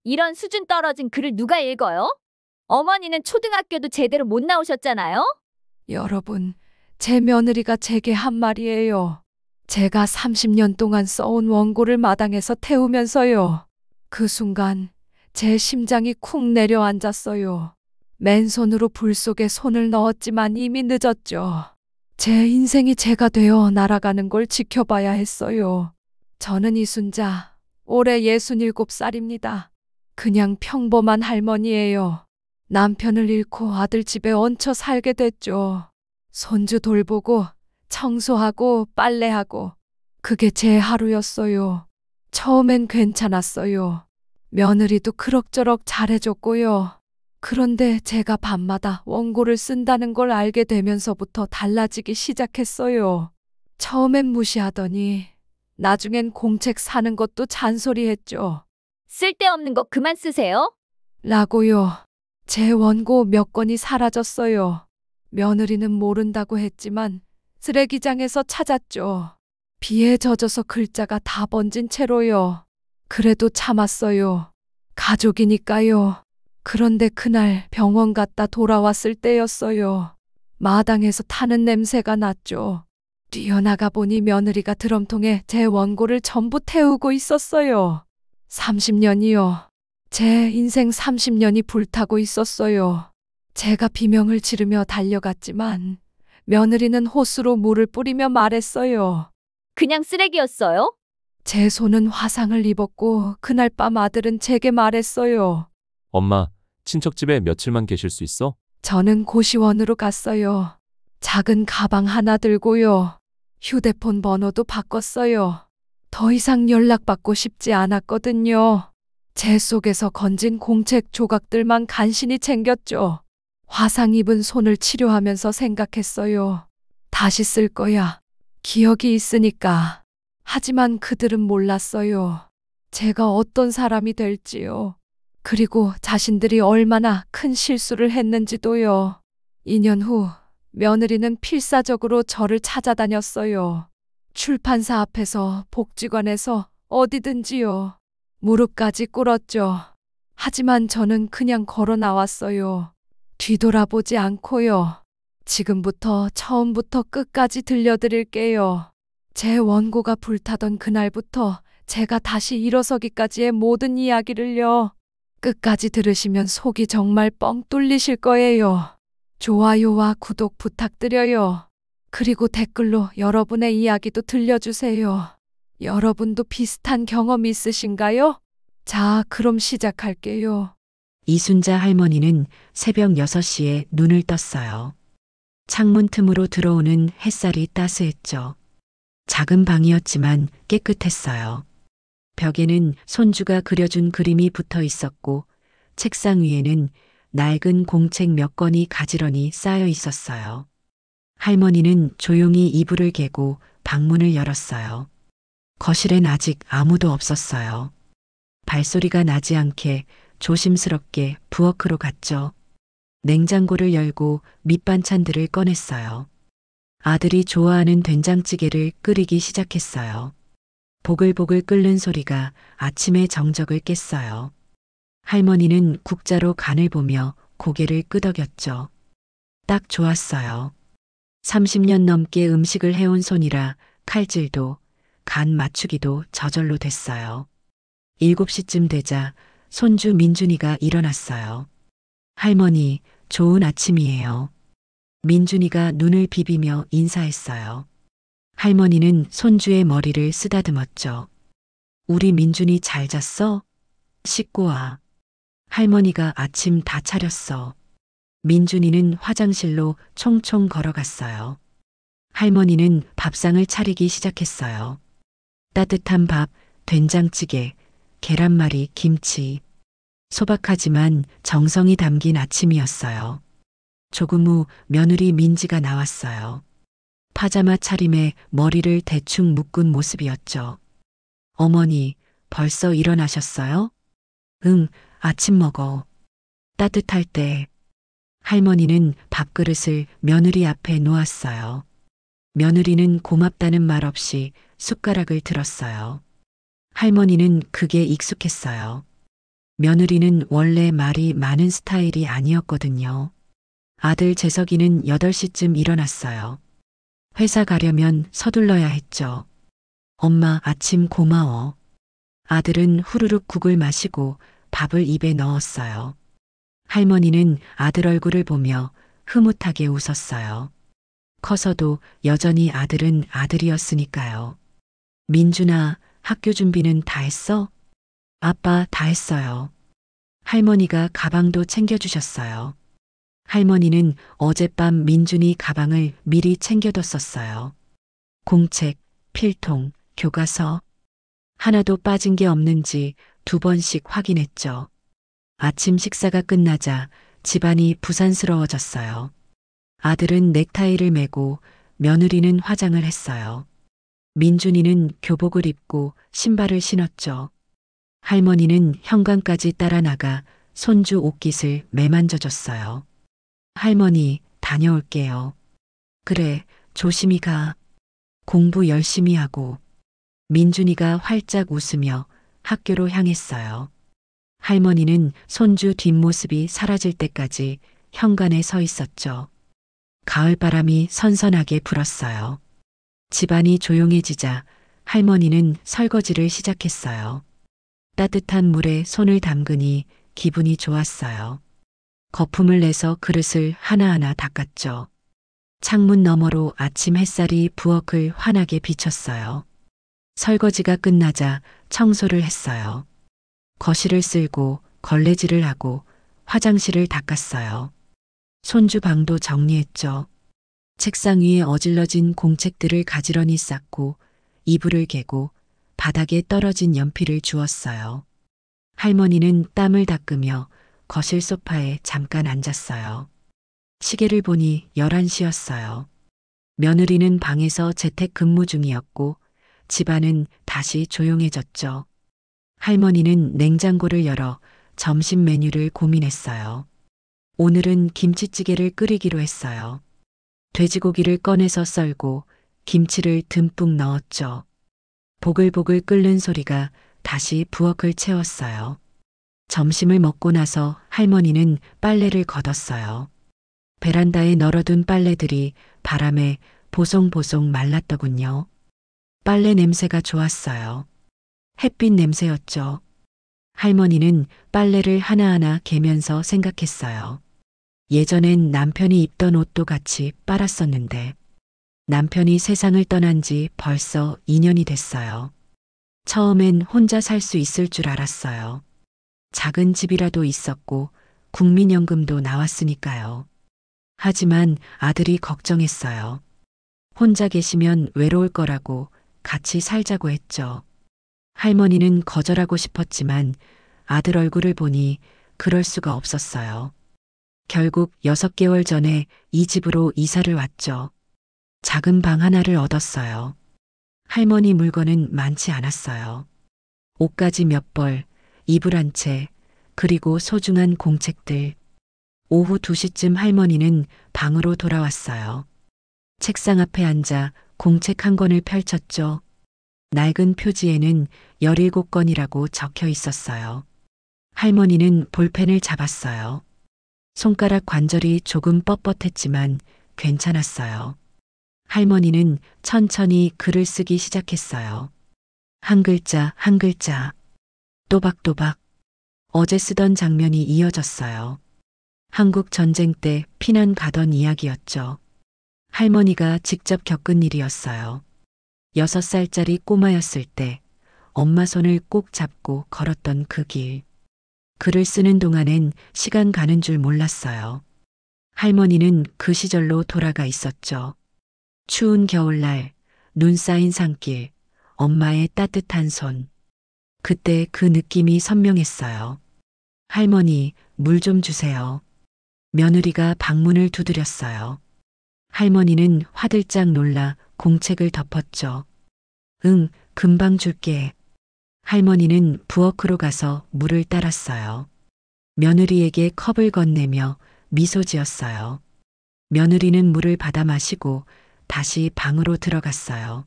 이런 수준 떨어진 글을 누가 읽어요? 어머니는 초등학교도 제대로 못 나오셨잖아요? 여러분, 제 며느리가 제게 한 말이에요. 제가 30년 동안 써온 원고를 마당에서 태우면서요. 그 순간 제 심장이 쿵 내려앉았어요. 맨손으로 불 속에 손을 넣었지만 이미 늦었죠. 제 인생이 제가 되어 날아가는 걸 지켜봐야 했어요. 저는 이순자, 올해 67살입니다. 그냥 평범한 할머니예요. 남편을 잃고 아들 집에 얹혀 살게 됐죠. 손주 돌보고 청소하고 빨래하고 그게 제 하루였어요. 처음엔 괜찮았어요. 며느리도 그럭저럭 잘해줬고요. 그런데 제가 밤마다 원고를 쓴다는 걸 알게 되면서부터 달라지기 시작했어요. 처음엔 무시하더니 나중엔 공책 사는 것도 잔소리했죠. 쓸데없는 거 그만 쓰세요. 라고요. 제 원고 몇 건이 사라졌어요. 며느리는 모른다고 했지만 쓰레기장에서 찾았죠. 비에 젖어서 글자가 다 번진 채로요. 그래도 참았어요. 가족이니까요. 그런데 그날 병원 갔다 돌아왔을 때였어요. 마당에서 타는 냄새가 났죠. 뛰어나가 보니 며느리가 드럼통에 제 원고를 전부 태우고 있었어요. 30년이요. 제 인생 30년이 불타고 있었어요. 제가 비명을 지르며 달려갔지만 며느리는 호스로 물을 뿌리며 말했어요. 그냥 쓰레기였어요? 제 손은 화상을 입었고 그날 밤 아들은 제게 말했어요. 엄마, 친척집에 며칠만 계실 수 있어? 저는 고시원으로 갔어요. 작은 가방 하나 들고요. 휴대폰 번호도 바꿨어요. 더 이상 연락받고 싶지 않았거든요. 제 속에서 건진 공책 조각들만 간신히 챙겼죠. 화상 입은 손을 치료하면서 생각했어요. 다시 쓸 거야. 기억이 있으니까. 하지만 그들은 몰랐어요. 제가 어떤 사람이 될지요. 그리고 자신들이 얼마나 큰 실수를 했는지도요. 2년 후 며느리는 필사적으로 저를 찾아다녔어요. 출판사 앞에서 복지관에서 어디든지요. 무릎까지 꿇었죠. 하지만 저는 그냥 걸어 나왔어요. 뒤돌아보지 않고요. 지금부터 처음부터 끝까지 들려드릴게요. 제 원고가 불타던 그날부터 제가 다시 일어서기까지의 모든 이야기를요. 끝까지 들으시면 속이 정말 뻥 뚫리실 거예요. 좋아요와 구독 부탁드려요. 그리고 댓글로 여러분의 이야기도 들려주세요. 여러분도 비슷한 경험 있으신가요? 자, 그럼 시작할게요. 이순자 할머니는 새벽 6시에 눈을 떴어요. 창문 틈으로 들어오는 햇살이 따스했죠. 작은 방이었지만 깨끗했어요. 벽에는 손주가 그려준 그림이 붙어 있었고 책상 위에는 낡은 공책 몇 권이 가지런히 쌓여 있었어요. 할머니는 조용히 이불을 개고 방문을 열었어요. 거실엔 아직 아무도 없었어요. 발소리가 나지 않게 조심스럽게 부엌으로 갔죠. 냉장고를 열고 밑반찬들을 꺼냈어요. 아들이 좋아하는 된장찌개를 끓이기 시작했어요. 보글보글 끓는 소리가 아침의 정적을 깼어요. 할머니는 국자로 간을 보며 고개를 끄덕였죠. 딱 좋았어요. 30년 넘게 음식을 해온 손이라 칼질도 간 맞추기도 저절로 됐어요. 7시쯤 되자 손주 민준이가 일어났어요. 할머니, 좋은 아침이에요. 민준이가 눈을 비비며 인사했어요. 할머니는 손주의 머리를 쓰다듬었죠. 우리 민준이 잘 잤어? 씻고 와. 할머니가 아침 다 차렸어. 민준이는 화장실로 총총 걸어갔어요. 할머니는 밥상을 차리기 시작했어요. 따뜻한 밥, 된장찌개, 계란말이, 김치. 소박하지만 정성이 담긴 아침이었어요. 조금 후 며느리 민지가 나왔어요. 파자마 차림에 머리를 대충 묶은 모습이었죠. 어머니, 벌써 일어나셨어요? 응, 아침 먹어. 따뜻할 때. 할머니는 밥그릇을 며느리 앞에 놓았어요. 며느리는 고맙다는 말 없이 숟가락을 들었어요. 할머니는 그게 익숙했어요. 며느리는 원래 말이 많은 스타일이 아니었거든요. 아들 재석이는 8시쯤 일어났어요. 회사 가려면 서둘러야 했죠. 엄마 아침 고마워. 아들은 후루룩 국을 마시고 밥을 입에 넣었어요. 할머니는 아들 얼굴을 보며 흐뭇하게 웃었어요. 커서도 여전히 아들은 아들이었으니까요. 민준아, 학교 준비는 다 했어? 아빠 다 했어요. 할머니가 가방도 챙겨주셨어요. 할머니는 어젯밤 민준이 가방을 미리 챙겨뒀었어요. 공책, 필통, 교과서. 하나도 빠진 게 없는지 2번씩 확인했죠. 아침 식사가 끝나자 집안이 부산스러워졌어요. 아들은 넥타이를 매고 며느리는 화장을 했어요. 민준이는 교복을 입고 신발을 신었죠. 할머니는 현관까지 따라 나가 손주 옷깃을 매만져줬어요. 할머니, 다녀올게요. 그래, 조심히 가. 공부 열심히 하고. 민준이가 활짝 웃으며 학교로 향했어요. 할머니는 손주 뒷모습이 사라질 때까지 현관에 서 있었죠. 가을바람이 선선하게 불었어요. 집안이 조용해지자 할머니는 설거지를 시작했어요. 따뜻한 물에 손을 담그니 기분이 좋았어요. 거품을 내서 그릇을 하나하나 닦았죠. 창문 너머로 아침 햇살이 부엌을 환하게 비쳤어요. 설거지가 끝나자 청소를 했어요. 거실을 쓸고 걸레질을 하고 화장실을 닦았어요. 손주 방도 정리했죠. 책상 위에 어질러진 공책들을 가지런히 쌓고 이불을 개고 바닥에 떨어진 연필을 주웠어요. 할머니는 땀을 닦으며 거실 소파에 잠깐 앉았어요. 시계를 보니 11시였어요. 며느리는 방에서 재택근무 중이었고 집안은 다시 조용해졌죠. 할머니는 냉장고를 열어 점심 메뉴를 고민했어요. 오늘은 김치찌개를 끓이기로 했어요. 돼지고기를 꺼내서 썰고 김치를 듬뿍 넣었죠. 보글보글 끓는 소리가 다시 부엌을 채웠어요. 점심을 먹고 나서 할머니는 빨래를 걷었어요. 베란다에 널어둔 빨래들이 바람에 보송보송 말랐더군요. 빨래 냄새가 좋았어요. 햇빛 냄새였죠. 할머니는 빨래를 하나하나 개면서 생각했어요. 예전엔 남편이 입던 옷도 같이 빨았었는데 남편이 세상을 떠난 지 벌써 2년이 됐어요. 처음엔 혼자 살 수 있을 줄 알았어요. 작은 집이라도 있었고 국민연금도 나왔으니까요. 하지만 아들이 걱정했어요. 혼자 계시면 외로울 거라고 같이 살자고 했죠. 할머니는 거절하고 싶었지만 아들 얼굴을 보니 그럴 수가 없었어요. 결국 6개월 전에 이 집으로 이사를 왔죠. 작은 방 하나를 얻었어요. 할머니 물건은 많지 않았어요. 옷가지 몇 벌, 이불 한 채, 그리고 소중한 공책들. 오후 2시쯤 할머니는 방으로 돌아왔어요. 책상 앞에 앉아 공책 한 권을 펼쳤죠. 낡은 표지에는 17권이라고 적혀 있었어요. 할머니는 볼펜을 잡았어요. 손가락 관절이 조금 뻣뻣했지만 괜찮았어요. 할머니는 천천히 글을 쓰기 시작했어요. 한 글자 한 글자, 또박또박. 어제 쓰던 장면이 이어졌어요. 한국 전쟁 때 피난 가던 이야기였죠. 할머니가 직접 겪은 일이었어요. 6살짜리 꼬마였을 때 엄마 손을 꼭 잡고 걸었던 그 길. 글을 쓰는 동안엔 시간 가는 줄 몰랐어요. 할머니는 그 시절로 돌아가 있었죠. 추운 겨울날, 눈 쌓인 산길, 엄마의 따뜻한 손. 그때 그 느낌이 선명했어요. 할머니, 물 좀 주세요. 며느리가 방문을 두드렸어요. 할머니는 화들짝 놀라 공책을 덮었죠. 응, 금방 줄게. 할머니는 부엌으로 가서 물을 따랐어요. 며느리에게 컵을 건네며 미소 지었어요. 며느리는 물을 받아 마시고 다시 방으로 들어갔어요.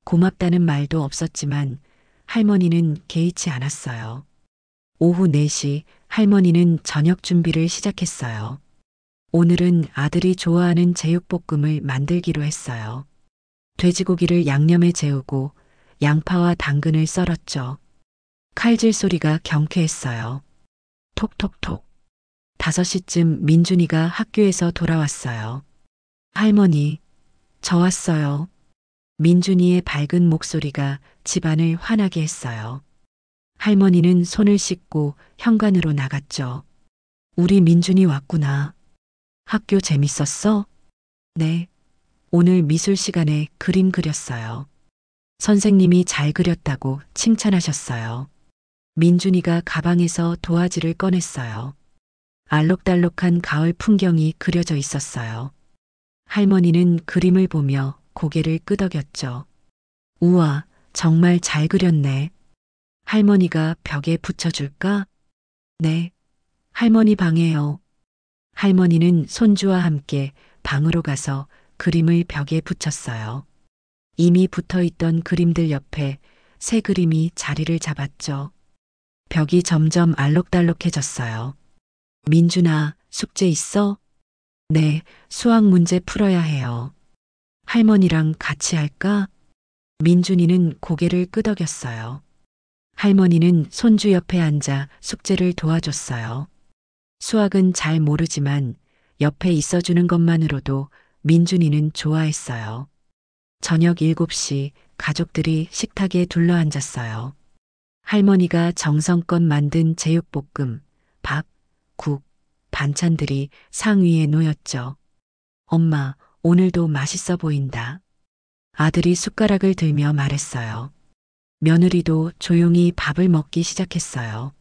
고맙다는 말도 없었지만 할머니는 개의치 않았어요. 오후 4시 할머니는 저녁 준비를 시작했어요. 오늘은 아들이 좋아하는 제육볶음을 만들기로 했어요. 돼지고기를 양념에 재우고 양파와 당근을 썰었죠. 칼질 소리가 경쾌했어요. 톡톡톡. 5시쯤 민준이가 학교에서 돌아왔어요. 할머니, 저 왔어요. 민준이의 밝은 목소리가 집안을 환하게 했어요. 할머니는 손을 씻고 현관으로 나갔죠. 우리 민준이 왔구나. 학교 재밌었어? 네. 오늘 미술 시간에 그림 그렸어요. 선생님이 잘 그렸다고 칭찬하셨어요. 민준이가 가방에서 도화지를 꺼냈어요. 알록달록한 가을 풍경이 그려져 있었어요. 할머니는 그림을 보며 고개를 끄덕였죠. 우와, 정말 잘 그렸네. 할머니가 벽에 붙여줄까? 네. 할머니 방에요. 할머니는 손주와 함께 방으로 가서 그림을 벽에 붙였어요. 이미 붙어 있던 그림들 옆에 새 그림이 자리를 잡았죠. 벽이 점점 알록달록해졌어요. 민준아, 숙제 있어? 네, 수학 문제 풀어야 해요. 할머니랑 같이 할까? 민준이는 고개를 끄덕였어요. 할머니는 손주 옆에 앉아 숙제를 도와줬어요. 수학은 잘 모르지만 옆에 있어주는 것만으로도 민준이는 좋아했어요. 저녁 7시 가족들이 식탁에 둘러앉았어요. 할머니가 정성껏 만든 제육볶음, 밥, 국, 반찬들이 상 위에 놓였죠. 엄마, 오늘도 맛있어 보인다. 아들이 숟가락을 들며 말했어요. 며느리도 조용히 밥을 먹기 시작했어요.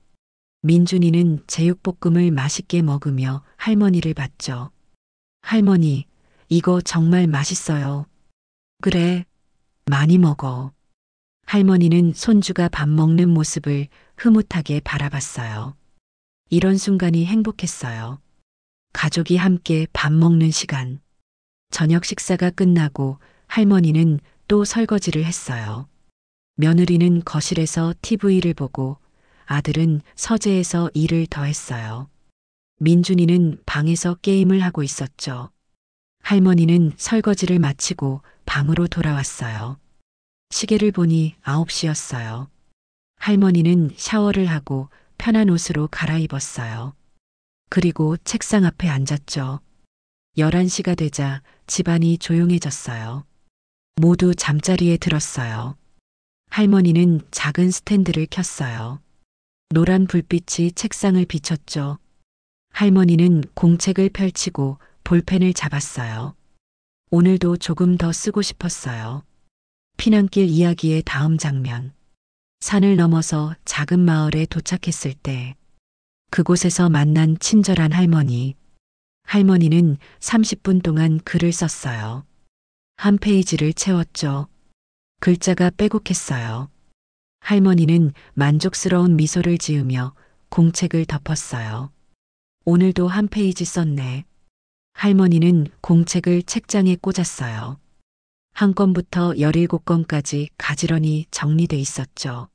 민준이는 제육볶음을 맛있게 먹으며 할머니를 봤죠. 할머니, 이거 정말 맛있어요. 그래, 많이 먹어. 할머니는 손주가 밥 먹는 모습을 흐뭇하게 바라봤어요. 이런 순간이 행복했어요. 가족이 함께 밥 먹는 시간. 저녁 식사가 끝나고 할머니는 또 설거지를 했어요. 며느리는 거실에서 TV를 보고 아들은 서재에서 일을 더했어요. 민준이는 방에서 게임을 하고 있었죠. 할머니는 설거지를 마치고 방으로 돌아왔어요. 시계를 보니 9시였어요. 할머니는 샤워를 하고 편한 옷으로 갈아입었어요. 그리고 책상 앞에 앉았죠. 11시가 되자 집안이 조용해졌어요. 모두 잠자리에 들었어요. 할머니는 작은 스탠드를 켰어요. 노란 불빛이 책상을 비췄죠. 할머니는 공책을 펼치고 볼펜을 잡았어요. 오늘도 조금 더 쓰고 싶었어요. 피난길 이야기의 다음 장면. 산을 넘어서 작은 마을에 도착했을 때 그곳에서 만난 친절한 할머니. 할머니는 30분 동안 글을 썼어요. 한 페이지를 채웠죠. 글자가 빼곡했어요. 할머니는 만족스러운 미소를 지으며 공책을 덮었어요. 오늘도 한 페이지 썼네. 할머니는 공책을 책장에 꽂았어요. 한 건부터 17건까지 가지런히 정리돼 있었죠.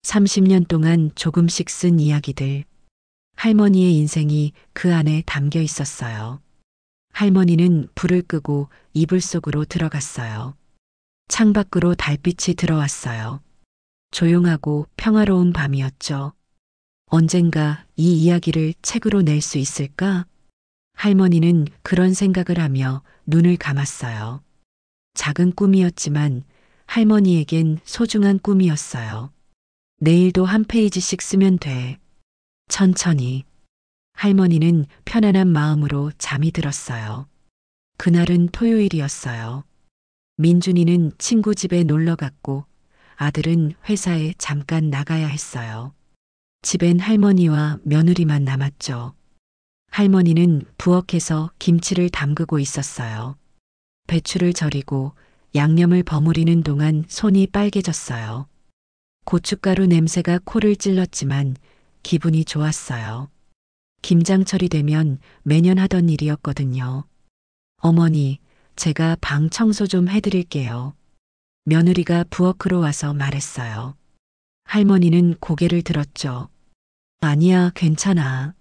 30년 동안 조금씩 쓴 이야기들. 할머니의 인생이 그 안에 담겨 있었어요. 할머니는 불을 끄고 이불 속으로 들어갔어요. 창밖으로 달빛이 들어왔어요. 조용하고 평화로운 밤이었죠. 언젠가 이 이야기를 책으로 낼 수 있을까? 할머니는 그런 생각을 하며 눈을 감았어요. 작은 꿈이었지만 할머니에겐 소중한 꿈이었어요. 내일도 한 페이지씩 쓰면 돼. 천천히. 할머니는 편안한 마음으로 잠이 들었어요. 그날은 토요일이었어요. 민준이는 친구 집에 놀러 갔고 아들은 회사에 잠깐 나가야 했어요. 집엔 할머니와 며느리만 남았죠. 할머니는 부엌에서 김치를 담그고 있었어요. 배추를 절이고 양념을 버무리는 동안 손이 빨개졌어요. 고춧가루 냄새가 코를 찔렀지만 기분이 좋았어요. 김장철이 되면 매년 하던 일이었거든요. 어머니, 제가 방 청소 좀 해드릴게요. 며느리가 부엌으로 와서 말했어요. 할머니는 고개를 들었죠. 아니야, 괜찮아.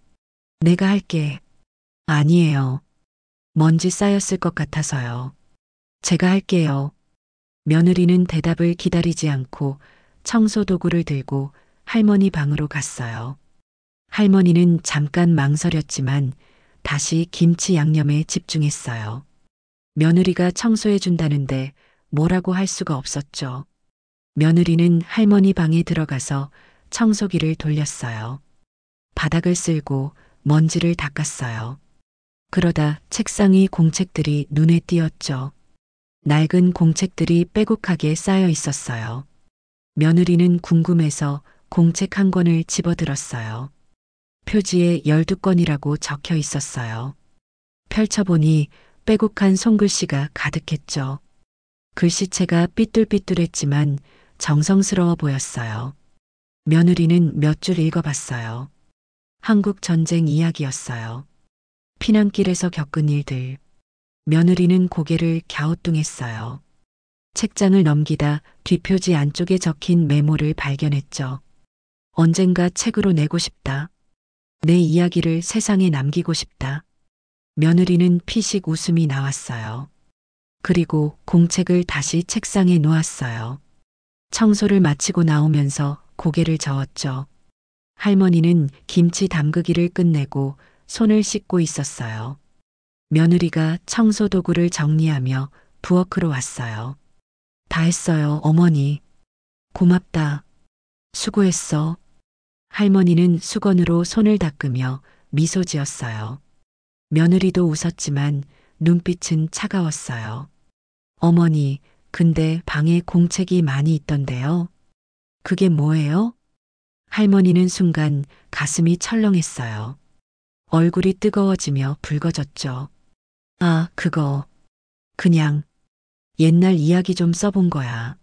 내가 할게. 아니에요. 먼지 쌓였을 것 같아서요. 제가 할게요. 며느리는 대답을 기다리지 않고 청소 도구를 들고 할머니 방으로 갔어요. 할머니는 잠깐 망설였지만 다시 김치 양념에 집중했어요. 며느리가 청소해 준다는데 뭐라고 할 수가 없었죠. 며느리는 할머니 방에 들어가서 청소기를 돌렸어요. 바닥을 쓸고 먼지를 닦았어요. 그러다 책상 위 공책들이 눈에 띄었죠. 낡은 공책들이 빼곡하게 쌓여 있었어요. 며느리는 궁금해서 공책 한 권을 집어들었어요. 표지에 12건이라고 적혀 있었어요. 펼쳐보니 빼곡한 손글씨가 가득했죠. 글씨체가 삐뚤삐뚤했지만 정성스러워 보였어요. 며느리는 몇 줄 읽어봤어요. 한국 전쟁 이야기였어요. 피난길에서 겪은 일들. 며느리는 고개를 갸우뚱했어요. 책장을 넘기다 뒷표지 안쪽에 적힌 메모를 발견했죠. 언젠가 책으로 내고 싶다. 내 이야기를 세상에 남기고 싶다. 며느리는 피식 웃음이 나왔어요. 그리고 공책을 다시 책상에 놓았어요. 청소를 마치고 나오면서 고개를 저었죠. 할머니는 김치 담그기를 끝내고 손을 씻고 있었어요. 며느리가 청소 도구를 정리하며 부엌으로 왔어요. 다 했어요, 어머니. 고맙다. 수고했어. 할머니는 수건으로 손을 닦으며 미소 지었어요. 며느리도 웃었지만 눈빛은 차가웠어요. 어머니, 근데 방에 공책이 많이 있던데요. 그게 뭐예요? 할머니는 순간 가슴이 철렁했어요. 얼굴이 뜨거워지며 붉어졌죠. 아, 그거. 그냥 옛날 이야기 좀 써본 거야.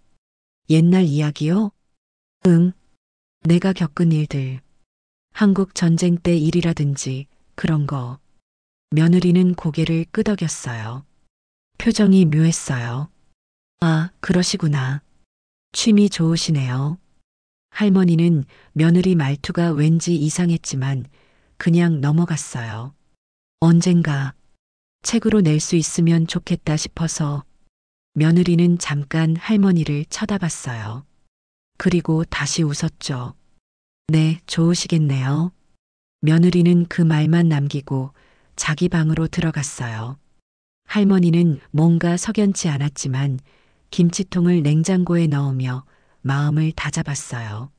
옛날 이야기요? 응. 내가 겪은 일들. 한국 전쟁 때 일이라든지 그런 거. 며느리는 고개를 끄덕였어요. 표정이 묘했어요. 아, 그러시구나. 취미 좋으시네요. 할머니는 며느리 말투가 왠지 이상했지만 그냥 넘어갔어요. 언젠가 책으로 낼 수 있으면 좋겠다 싶어서. 며느리는 잠깐 할머니를 쳐다봤어요. 그리고 다시 웃었죠. 네, 좋으시겠네요. 며느리는 그 말만 남기고 자기 방으로 들어갔어요. 할머니는 뭔가 석연치 않았지만 김치통을 냉장고에 넣으며 마음을 다잡았어요.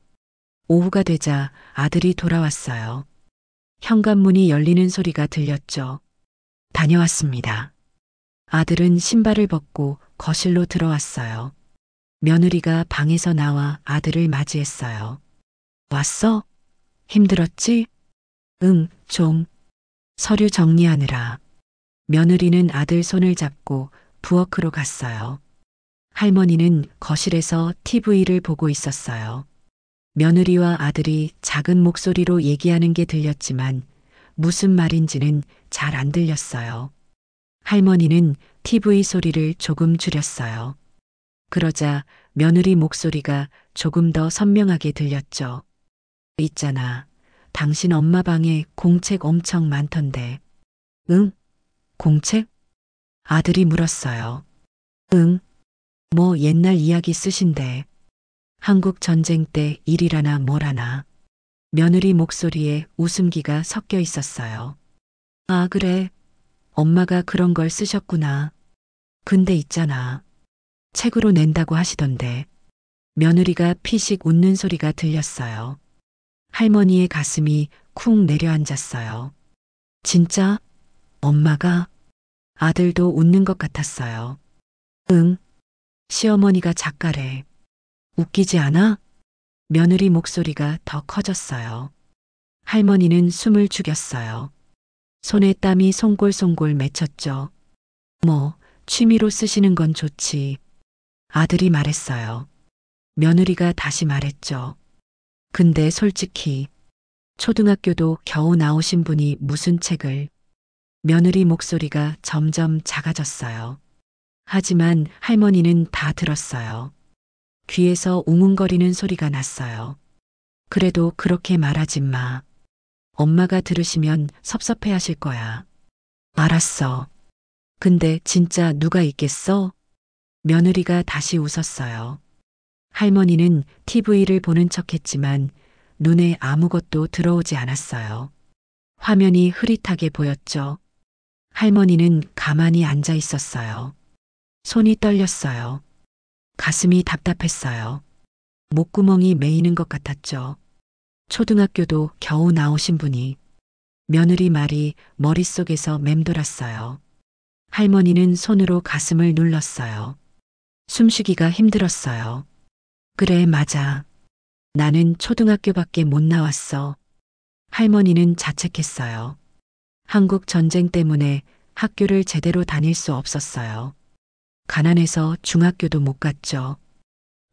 오후가 되자 아들이 돌아왔어요. 현관문이 열리는 소리가 들렸죠. 다녀왔습니다. 아들은 신발을 벗고 거실로 들어왔어요. 며느리가 방에서 나와 아들을 맞이했어요. 왔어? 힘들었지? 응, 좀. 서류 정리하느라. 며느리는 아들 손을 잡고 부엌으로 갔어요. 할머니는 거실에서 TV를 보고 있었어요. 며느리와 아들이 작은 목소리로 얘기하는 게 들렸지만 무슨 말인지는 잘 안 들렸어요. 할머니는 TV 소리를 조금 줄였어요. 그러자 며느리 목소리가 조금 더 선명하게 들렸죠. 있잖아. 당신 엄마 방에 공책 엄청 많던데. 응? 공책? 아들이 물었어요. 응? 뭐 옛날 이야기 쓰신데. 한국 전쟁 때 일이라나 뭐라나. 며느리 목소리에 웃음기가 섞여 있었어요. 아, 그래. 엄마가 그런 걸 쓰셨구나. 근데 있잖아. 책으로 낸다고 하시던데. 며느리가 피식 웃는 소리가 들렸어요. 할머니의 가슴이 쿵 내려앉았어요. 진짜? 엄마가? 아들도 웃는 것 같았어요. 응. 시어머니가 작가래. 웃기지 않아? 며느리 목소리가 더 커졌어요. 할머니는 숨을 죽였어요. 손에 땀이 송골송골 맺혔죠. 뭐, 취미로 쓰시는 건 좋지. 아들이 말했어요. 며느리가 다시 말했죠. 근데 솔직히 초등학교도 겨우 나오신 분이 무슨 책을. 며느리 목소리가 점점 작아졌어요. 하지만 할머니는 다 들었어요. 귀에서 웅웅거리는 소리가 났어요. 그래도 그렇게 말하지 마. 엄마가 들으시면 섭섭해 하실 거야. 알았어. 근데 진짜 누가 있겠어? 며느리가 다시 웃었어요. 할머니는 TV를 보는 척 했지만 눈에 아무것도 들어오지 않았어요. 화면이 흐릿하게 보였죠. 할머니는 가만히 앉아 있었어요. 손이 떨렸어요. 가슴이 답답했어요. 목구멍이 메이는 것 같았죠. 초등학교도 겨우 나오신 분이 며느리 말이 머릿속에서 맴돌았어요. 할머니는 손으로 가슴을 눌렀어요. 숨쉬기가 힘들었어요. 그래, 맞아. 나는 초등학교밖에 못 나왔어. 할머니는 자책했어요. 한국 전쟁 때문에 학교를 제대로 다닐 수 없었어요. 가난해서 중학교도 못 갔죠.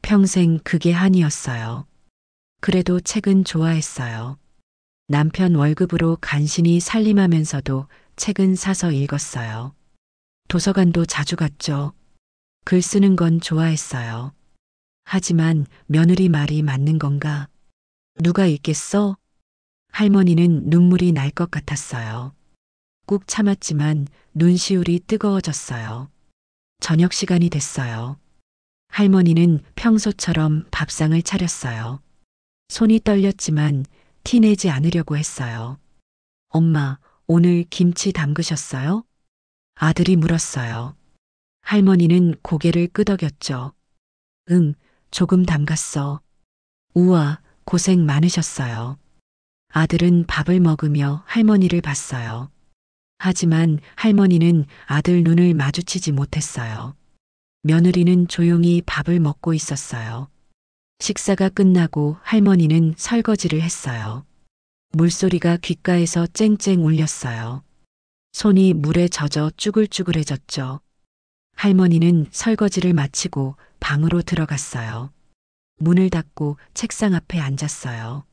평생 그게 한이었어요. 그래도 책은 좋아했어요. 남편 월급으로 간신히 살림하면서도 책은 사서 읽었어요. 도서관도 자주 갔죠. 글 쓰는 건 좋아했어요. 하지만 며느리 말이 맞는 건가? 누가 읽겠어? 할머니는 눈물이 날 것 같았어요. 꾹 참았지만 눈시울이 뜨거워졌어요. 저녁 시간이 됐어요. 할머니는 평소처럼 밥상을 차렸어요. 손이 떨렸지만 티내지 않으려고 했어요. 엄마, 오늘 김치 담그셨어요? 아들이 물었어요. 할머니는 고개를 끄덕였죠. 응, 조금 담갔어. 우와, 고생 많으셨어요. 아들은 밥을 먹으며 할머니를 봤어요. 하지만 할머니는 아들 눈을 마주치지 못했어요. 며느리는 조용히 밥을 먹고 있었어요. 식사가 끝나고 할머니는 설거지를 했어요. 물소리가 귓가에서 쨍쨍 울렸어요. 손이 물에 젖어 쭈글쭈글해졌죠. 할머니는 설거지를 마치고 방으로 들어갔어요. 문을 닫고 책상 앞에 앉았어요.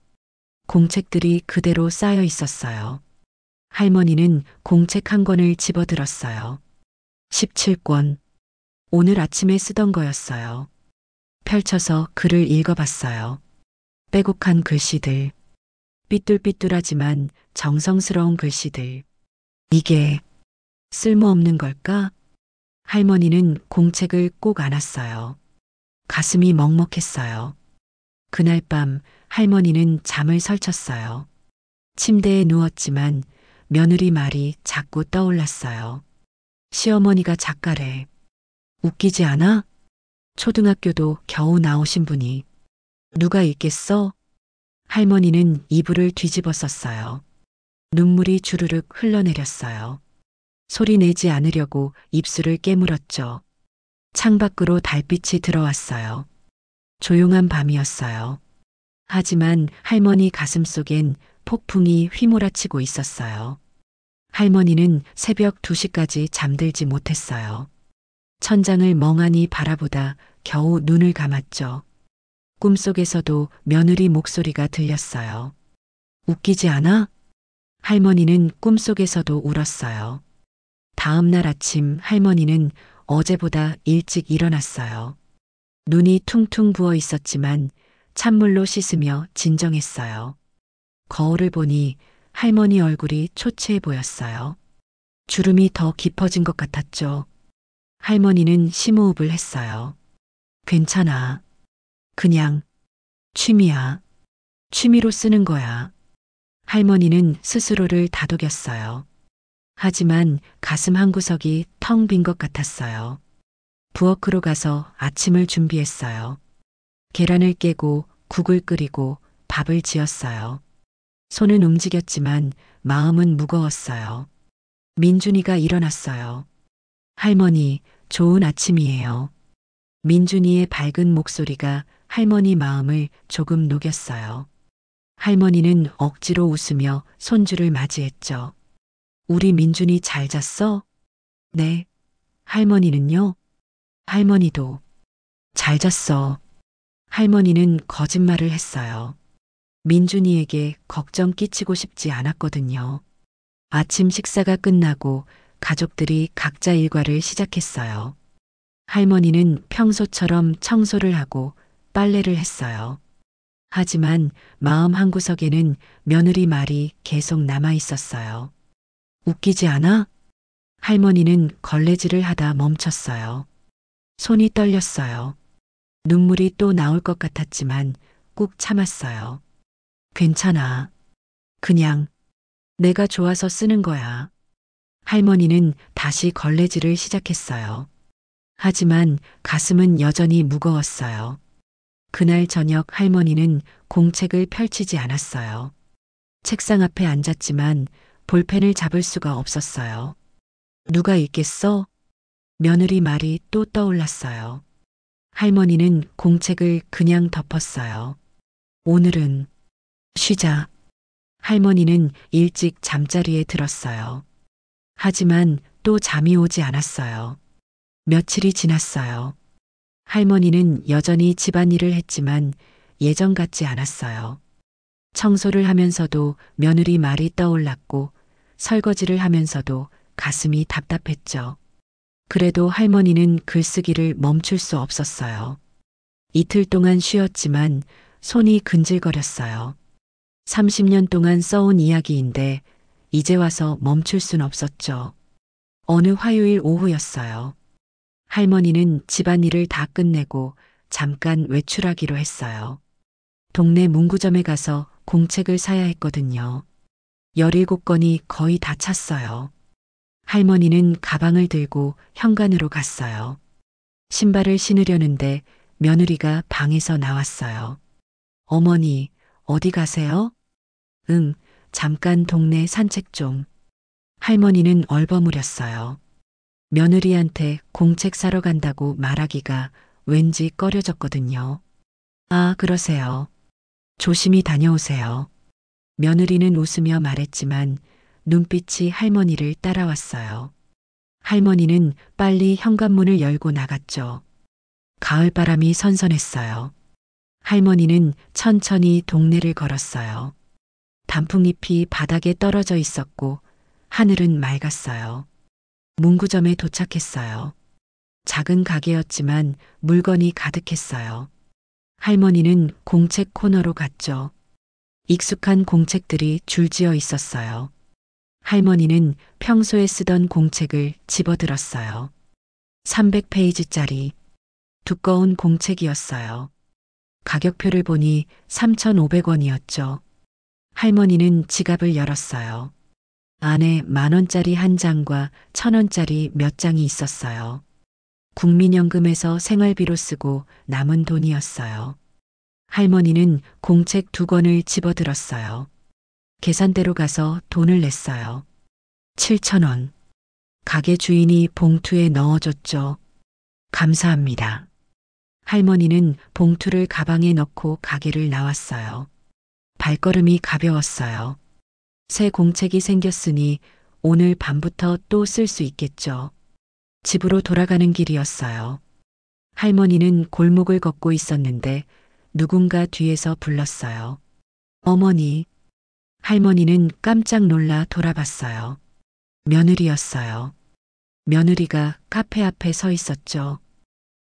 공책들이 그대로 쌓여 있었어요. 할머니는 공책 한 권을 집어들었어요. 17권. 오늘 아침에 쓰던 거였어요. 펼쳐서 글을 읽어봤어요. 빼곡한 글씨들. 삐뚤삐뚤하지만 정성스러운 글씨들. 이게 쓸모없는 걸까? 할머니는 공책을 꼭 안았어요. 가슴이 먹먹했어요. 그날 밤 할머니는 잠을 설쳤어요. 침대에 누웠지만 며느리 말이 자꾸 떠올랐어요. 시어머니가 작가래. 웃기지 않아? 초등학교도 겨우 나오신 분이. 누가 읽겠어? 할머니는 이불을 뒤집어 썼어요. 눈물이 주르륵 흘러내렸어요. 소리 내지 않으려고 입술을 깨물었죠. 창밖으로 달빛이 들어왔어요. 조용한 밤이었어요. 하지만 할머니 가슴속엔 폭풍이 휘몰아치고 있었어요. 할머니는 새벽 2시까지 잠들지 못했어요. 천장을 멍하니 바라보다 겨우 눈을 감았죠. 꿈속에서도 며느리 목소리가 들렸어요. 웃기지 않아? 할머니는 꿈속에서도 울었어요. 다음 날 아침 할머니는 어제보다 일찍 일어났어요. 눈이 퉁퉁 부어 있었지만 찬물로 씻으며 진정했어요. 거울을 보니 할머니 얼굴이 초췌해 보였어요. 주름이 더 깊어진 것 같았죠. 할머니는 심호흡을 했어요. 괜찮아. 그냥 취미야. 취미로 쓰는 거야. 할머니는 스스로를 다독였어요. 하지만 가슴 한구석이 텅 빈 것 같았어요. 부엌으로 가서 아침을 준비했어요. 계란을 깨고 국을 끓이고 밥을 지었어요. 손은 움직였지만 마음은 무거웠어요. 민준이가 일어났어요. 할머니, 좋은 아침이에요. 민준이의 밝은 목소리가 할머니 마음을 조금 녹였어요. 할머니는 억지로 웃으며 손주를 맞이했죠. 우리 민준이 잘 잤어? 네. 할머니는요? 할머니도 잘 잤어. 할머니는 거짓말을 했어요. 민준이에게 걱정 끼치고 싶지 않았거든요. 아침 식사가 끝나고 가족들이 각자 일과를 시작했어요. 할머니는 평소처럼 청소를 하고 빨래를 했어요. 하지만 마음 한구석에는 며느리 말이 계속 남아 있었어요. 웃기지 않아? 할머니는 걸레질을 하다 멈췄어요. 손이 떨렸어요. 눈물이 또 나올 것 같았지만 꾹 참았어요. 괜찮아. 그냥 내가 좋아서 쓰는 거야. 할머니는 다시 걸레질을 시작했어요. 하지만 가슴은 여전히 무거웠어요. 그날 저녁 할머니는 공책을 펼치지 않았어요. 책상 앞에 앉았지만 볼펜을 잡을 수가 없었어요. 누가 읽겠어? 며느리 말이 또 떠올랐어요. 할머니는 공책을 그냥 덮었어요. 오늘은 쉬자. 할머니는 일찍 잠자리에 들었어요. 하지만 또 잠이 오지 않았어요. 며칠이 지났어요. 할머니는 여전히 집안일을 했지만 예전 같지 않았어요. 청소를 하면서도 며느리 말이 떠올랐고 설거지를 하면서도 가슴이 답답했죠. 그래도 할머니는 글쓰기를 멈출 수 없었어요. 이틀 동안 쉬었지만 손이 근질거렸어요. 30년 동안 써온 이야기인데 이제 와서 멈출 순 없었죠. 어느 화요일 오후였어요. 할머니는 집안일을 다 끝내고 잠깐 외출하기로 했어요. 동네 문구점에 가서 공책을 사야 했거든요. 17권이 거의 다 찼어요. 할머니는 가방을 들고 현관으로 갔어요. 신발을 신으려는데 며느리가 방에서 나왔어요. 어머니, 어디 가세요? 응, 잠깐 동네 산책 좀. 할머니는 얼버무렸어요. 며느리한테 공책 사러 간다고 말하기가 왠지 꺼려졌거든요. 아, 그러세요. 조심히 다녀오세요. 며느리는 웃으며 말했지만 눈빛이 할머니를 따라왔어요. 할머니는 빨리 현관문을 열고 나갔죠. 가을바람이 선선했어요. 할머니는 천천히 동네를 걸었어요. 단풍잎이 바닥에 떨어져 있었고 하늘은 맑았어요. 문구점에 도착했어요. 작은 가게였지만 물건이 가득했어요. 할머니는 공책 코너로 갔죠. 익숙한 공책들이 줄지어 있었어요. 할머니는 평소에 쓰던 공책을 집어들었어요. 300페이지짜리 두꺼운 공책이었어요. 가격표를 보니 3,500원이었죠. 할머니는 지갑을 열었어요. 안에 10,000원짜리 한 장과 1,000원짜리 몇 장이 있었어요. 국민연금에서 생활비로 쓰고 남은 돈이었어요. 할머니는 공책 2권을 집어들었어요. 계산대로 가서 돈을 냈어요. 7,000원. 가게 주인이 봉투에 넣어줬죠. 감사합니다. 할머니는 봉투를 가방에 넣고 가게를 나왔어요. 발걸음이 가벼웠어요. 새 공책이 생겼으니 오늘 밤부터 또 쓸 수 있겠죠. 집으로 돌아가는 길이었어요. 할머니는 골목을 걷고 있었는데 누군가 뒤에서 불렀어요. 어머니. 할머니는 깜짝 놀라 돌아봤어요. 며느리였어요. 며느리가 카페 앞에 서 있었죠.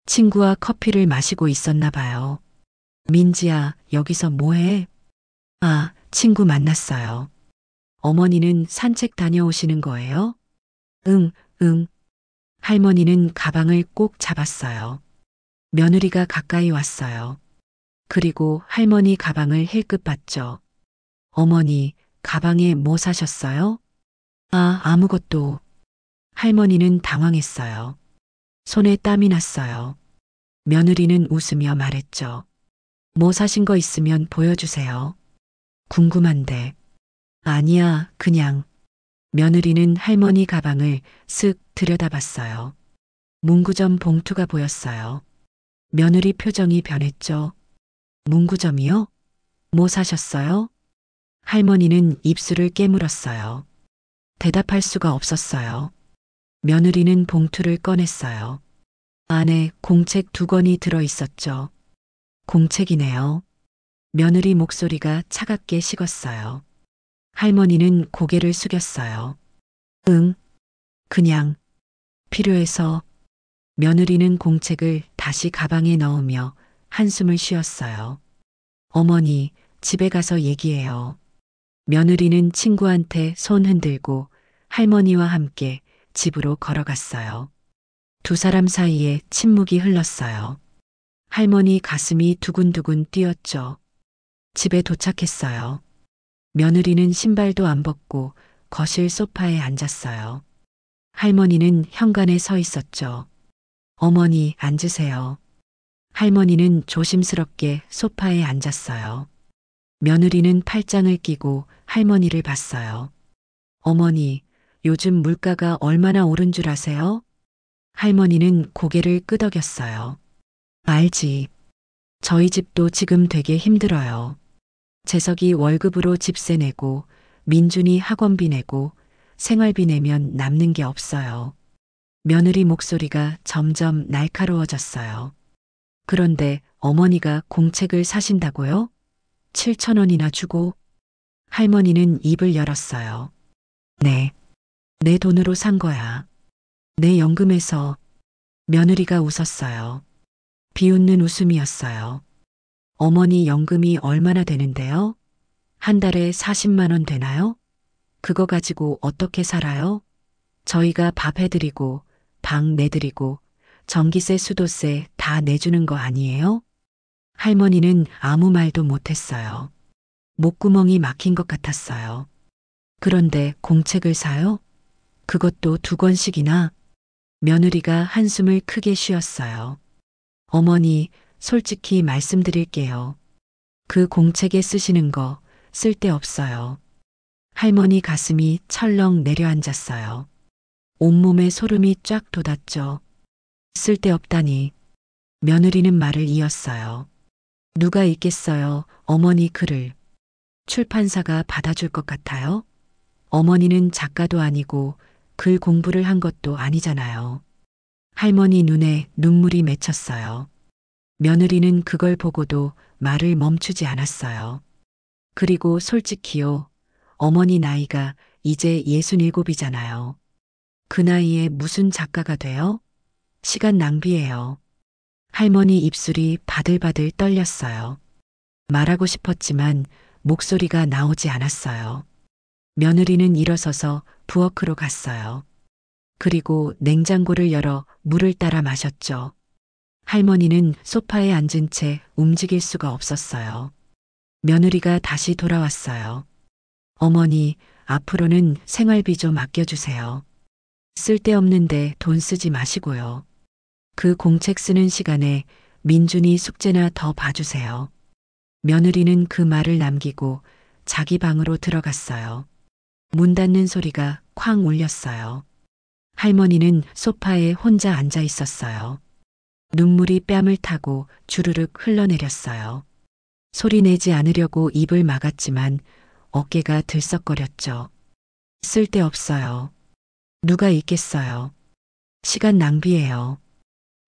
친구와 커피를 마시고 있었나 봐요. 민지야, 여기서 뭐해? 아, 친구 만났어요. 어머니는 산책 다녀오시는 거예요? 응, 응. 할머니는 가방을 꼭 잡았어요. 며느리가 가까이 왔어요. 그리고 할머니 가방을 힐끗 봤죠. 어머니, 가방에 뭐 사셨어요? 아, 아무것도. 할머니는 당황했어요. 손에 땀이 났어요. 며느리는 웃으며 말했죠. 뭐 사신 거 있으면 보여주세요. 궁금한데. 아니야, 그냥. 며느리는 할머니 가방을 쓱 들여다봤어요. 문구점 봉투가 보였어요. 며느리 표정이 변했죠. 문구점이요? 뭐 사셨어요? 할머니는 입술을 깨물었어요. 대답할 수가 없었어요. 며느리는 봉투를 꺼냈어요. 안에 공책 2권이 들어 있었죠. 공책이네요. 며느리 목소리가 차갑게 식었어요. 할머니는 고개를 숙였어요. 응, 그냥 필요해서. 며느리는 공책을 다시 가방에 넣으며 한숨을 쉬었어요. 어머니, 집에 가서 얘기해요. 며느리는 친구한테 손 흔들고 할머니와 함께 집으로 걸어갔어요. 두 사람 사이에 침묵이 흘렀어요. 할머니 가슴이 두근두근 뛰었죠. 집에 도착했어요. 며느리는 신발도 안 벗고 거실 소파에 앉았어요. 할머니는 현관에 서 있었죠. 어머니, 앉으세요. 할머니는 조심스럽게 소파에 앉았어요. 며느리는 팔짱을 끼고 할머니를 봤어요. 어머니, 요즘 물가가 얼마나 오른 줄 아세요? 할머니는 고개를 끄덕였어요. 알지. 저희 집도 지금 되게 힘들어요. 재석이 월급으로 집세 내고 민준이 학원비 내고 생활비 내면 남는 게 없어요. 며느리 목소리가 점점 날카로워졌어요. 그런데 어머니가 공책을 사신다고요? 7,000원이나 주고? 할머니는 입을 열었어요. 네. 내 돈으로 산 거야. 내 연금에서. 며느리가 웃었어요. 비웃는 웃음이었어요. 어머니 연금이 얼마나 되는데요? 한 달에 40만 원 되나요? 그거 가지고 어떻게 살아요? 저희가 밥 해드리고 방 내드리고 전기세 수도세 다 내주는 거 아니에요? 할머니는 아무 말도 못했어요. 목구멍이 막힌 것 같았어요. 그런데 공책을 사요? 그것도 2권씩이나? 며느리가 한숨을 크게 쉬었어요. 어머니, 솔직히 말씀드릴게요. 그 공책에 쓰시는 거 쓸데없어요. 할머니 가슴이 철렁 내려앉았어요. 온몸에 소름이 쫙 돋았죠. 쓸데없다니. 며느리는 말을 이었어요. 누가 읽겠어요, 어머니 글을. 출판사가 받아줄 것 같아요? 어머니는 작가도 아니고 글 공부를 한 것도 아니잖아요. 할머니 눈에 눈물이 맺혔어요. 며느리는 그걸 보고도 말을 멈추지 않았어요. 그리고 솔직히요, 어머니 나이가 이제 67이잖아요. 그 나이에 무슨 작가가 돼요? 시간 낭비예요. 할머니 입술이 바들바들 떨렸어요. 말하고 싶었지만 목소리가 나오지 않았어요. 며느리는 일어서서 부엌으로 갔어요. 그리고 냉장고를 열어 물을 따라 마셨죠. 할머니는 소파에 앉은 채 움직일 수가 없었어요. 며느리가 다시 돌아왔어요. 어머니, 앞으로는 생활비 좀 아껴주세요. 쓸데없는데 돈 쓰지 마시고요. 그 공책 쓰는 시간에 민준이 숙제나 더 봐주세요. 며느리는 그 말을 남기고 자기 방으로 들어갔어요. 문 닫는 소리가 쾅 울렸어요. 할머니는 소파에 혼자 앉아 있었어요. 눈물이 뺨을 타고 주르륵 흘러내렸어요. 소리 내지 않으려고 입을 막았지만 어깨가 들썩거렸죠. 쓸데없어요. 누가 있겠어요. 시간 낭비예요.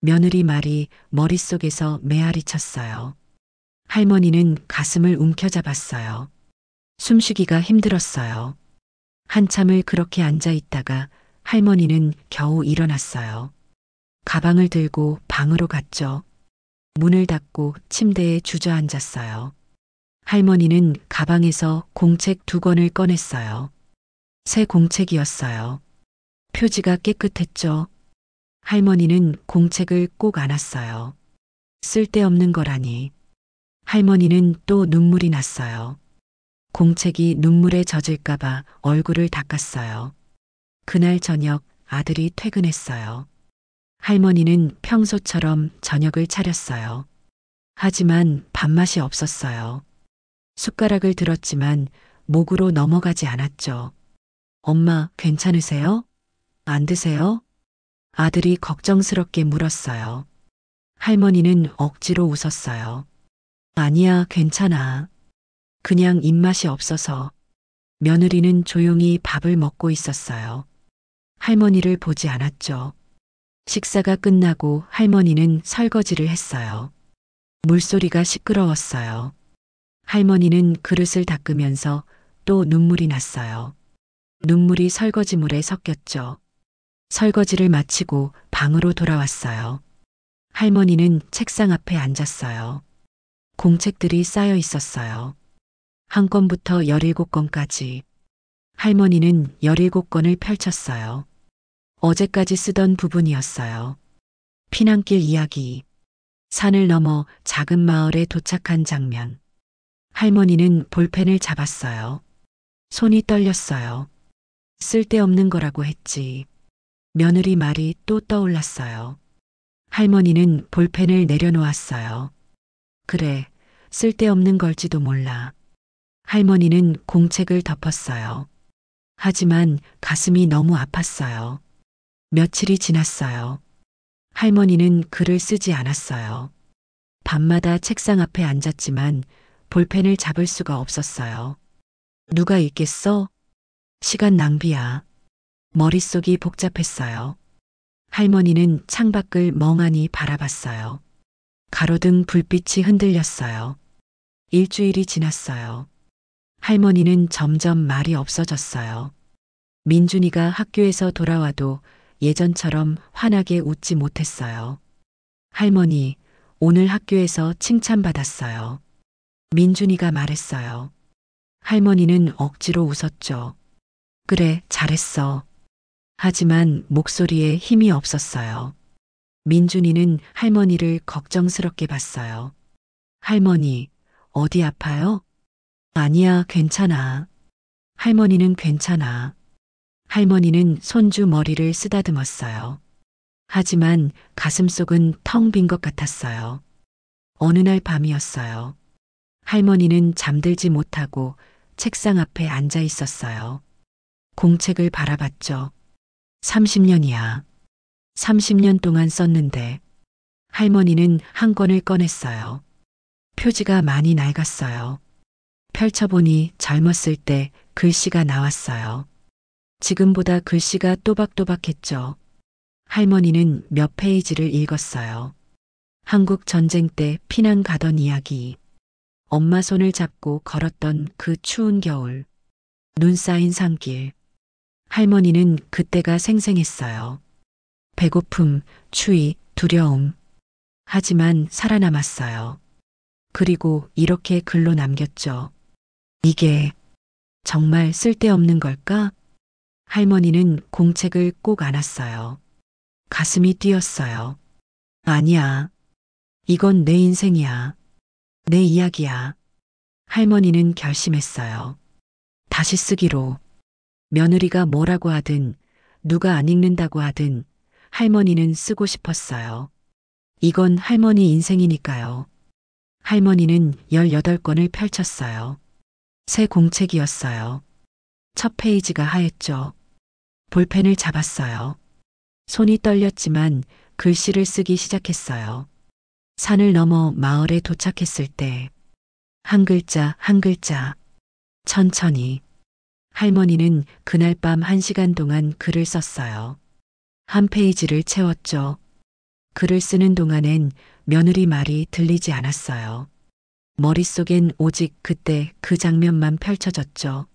며느리 말이 머릿속에서 메아리 쳤어요. 할머니는 가슴을 움켜잡았어요. 숨쉬기가 힘들었어요. 한참을 그렇게 앉아 있다가 할머니는 겨우 일어났어요. 가방을 들고 방으로 갔죠. 문을 닫고 침대에 주저앉았어요. 할머니는 가방에서 공책 2권을 꺼냈어요. 새 공책이었어요. 표지가 깨끗했죠. 할머니는 공책을 꼭 안았어요. 쓸데없는 거라니. 할머니는 또 눈물이 났어요. 공책이 눈물에 젖을까봐 얼굴을 닦았어요. 그날 저녁 아들이 퇴근했어요. 할머니는 평소처럼 저녁을 차렸어요. 하지만 밥맛이 없었어요. 숟가락을 들었지만 목으로 넘어가지 않았죠. 엄마, 괜찮으세요? 안 드세요? 아들이 걱정스럽게 물었어요. 할머니는 억지로 웃었어요. 아니야, 괜찮아. 그냥 입맛이 없어서. 며느리는 조용히 밥을 먹고 있었어요. 할머니를 보지 않았죠. 식사가 끝나고 할머니는 설거지를 했어요. 물소리가 시끄러웠어요. 할머니는 그릇을 닦으면서 또 눈물이 났어요. 눈물이 설거지물에 섞였죠. 설거지를 마치고 방으로 돌아왔어요. 할머니는 책상 앞에 앉았어요. 공책들이 쌓여 있었어요. 한 건부터 17건까지. 할머니는 17건을 펼쳤어요. 어제까지 쓰던 부분이었어요. 피난길 이야기. 산을 넘어 작은 마을에 도착한 장면. 할머니는 볼펜을 잡았어요. 손이 떨렸어요. 쓸데없는 거라고 했지. 며느리 말이 또 떠올랐어요. 할머니는 볼펜을 내려놓았어요. 그래, 쓸데없는 걸지도 몰라. 할머니는 공책을 덮었어요. 하지만 가슴이 너무 아팠어요. 며칠이 지났어요. 할머니는 글을 쓰지 않았어요. 밤마다 책상 앞에 앉았지만 볼펜을 잡을 수가 없었어요. 누가 읽겠어? 시간 낭비야. 머릿속이 복잡했어요. 할머니는 창밖을 멍하니 바라봤어요. 가로등 불빛이 흔들렸어요. 일주일이 지났어요. 할머니는 점점 말이 없어졌어요. 민준이가 학교에서 돌아와도 예전처럼 환하게 웃지 못했어요. 할머니, 오늘 학교에서 칭찬받았어요. 민준이가 말했어요. 할머니는 억지로 웃었죠. 그래, 잘했어. 하지만 목소리에 힘이 없었어요. 민준이는 할머니를 걱정스럽게 봤어요. 할머니, 어디 아파요? 아니야, 괜찮아. 할머니는 괜찮아. 할머니는 손주 머리를 쓰다듬었어요. 하지만 가슴속은 텅 빈 것 같았어요. 어느 날 밤이었어요. 할머니는 잠들지 못하고 책상 앞에 앉아 있었어요. 공책을 바라봤죠. 30년이야. 30년 동안 썼는데 할머니는 한 권을 꺼냈어요. 표지가 많이 낡았어요. 펼쳐보니 젊었을 때 글씨가 나왔어요. 지금보다 글씨가 또박또박했죠. 할머니는 몇 페이지를 읽었어요. 한국 전쟁 때 피난 가던 이야기. 엄마 손을 잡고 걸었던 그 추운 겨울. 눈 쌓인 산길. 할머니는 그때가 생생했어요. 배고픔, 추위, 두려움. 하지만 살아남았어요. 그리고 이렇게 글로 남겼죠. 이게 정말 쓸데없는 걸까? 할머니는 공책을 꼭 안았어요. 가슴이 뛰었어요. 아니야. 이건 내 인생이야. 내 이야기야. 할머니는 결심했어요. 다시 쓰기로. 며느리가 뭐라고 하든 누가 안 읽는다고 하든 할머니는 쓰고 싶었어요. 이건 할머니 인생이니까요. 할머니는 18권을 펼쳤어요. 새 공책이었어요. 첫 페이지가 하였죠. 볼펜을 잡았어요. 손이 떨렸지만 글씨를 쓰기 시작했어요. 산을 넘어 마을에 도착했을 때 한 글자 한 글자 천천히. 할머니는 그날 밤 1시간 동안 글을 썼어요. 한 페이지를 채웠죠. 글을 쓰는 동안엔 며느리 말이 들리지 않았어요. 머릿속엔 오직 그때 그 장면만 펼쳐졌죠.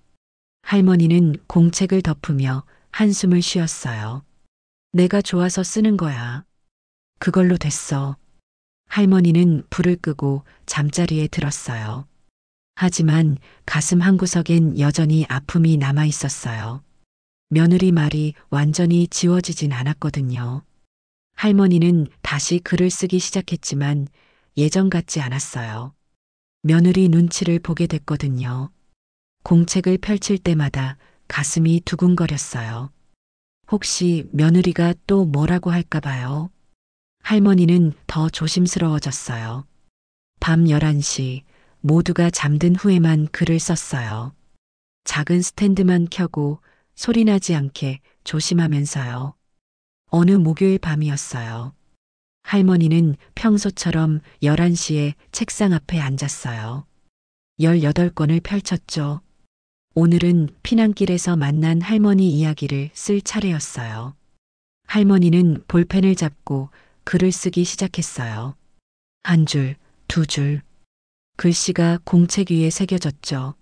할머니는 공책을 덮으며 한숨을 쉬었어요. 내가 좋아서 쓰는 거야. 그걸로 됐어. 할머니는 불을 끄고 잠자리에 들었어요. 하지만 가슴 한구석엔 여전히 아픔이 남아 있었어요. 며느리 말이 완전히 지워지진 않았거든요. 할머니는 다시 글을 쓰기 시작했지만 예전 같지 않았어요. 며느리 눈치를 보게 됐거든요. 공책을 펼칠 때마다 가슴이 두근거렸어요. 혹시 며느리가 또 뭐라고 할까 봐요. 할머니는 더 조심스러워졌어요. 밤 11시 모두가 잠든 후에만 글을 썼어요. 작은 스탠드만 켜고 소리나지 않게 조심하면서요. 어느 목요일 밤이었어요. 할머니는 평소처럼 11시에 책상 앞에 앉았어요. 18권을 펼쳤죠. 오늘은 피난길에서 만난 할머니 이야기를 쓸 차례였어요. 할머니는 볼펜을 잡고 글을 쓰기 시작했어요. 한 줄, 두 줄. 글씨가 공책 위에 새겨졌죠.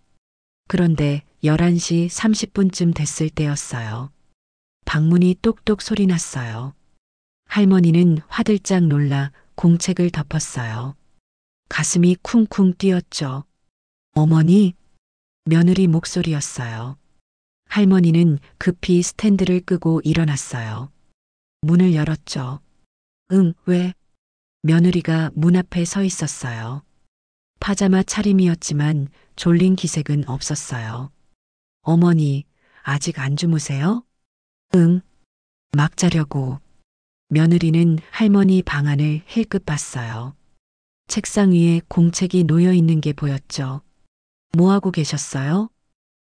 그런데 11시 30분쯤 됐을 때였어요. 방문이 똑똑 소리 났어요. 할머니는 화들짝 놀라 공책을 덮었어요. 가슴이 쿵쿵 뛰었죠. 어머니, 며느리 목소리였어요. 할머니는 급히 스탠드를 끄고 일어났어요. 문을 열었죠. 응, 왜? 며느리가 문 앞에 서 있었어요. 파자마 차림이었지만 졸린 기색은 없었어요. 어머니, 아직 안 주무세요? 응, 막 자려고. 며느리는 할머니 방안을 힐끗 봤어요. 책상 위에 공책이 놓여 있는 게 보였죠. 뭐 하고 계셨어요?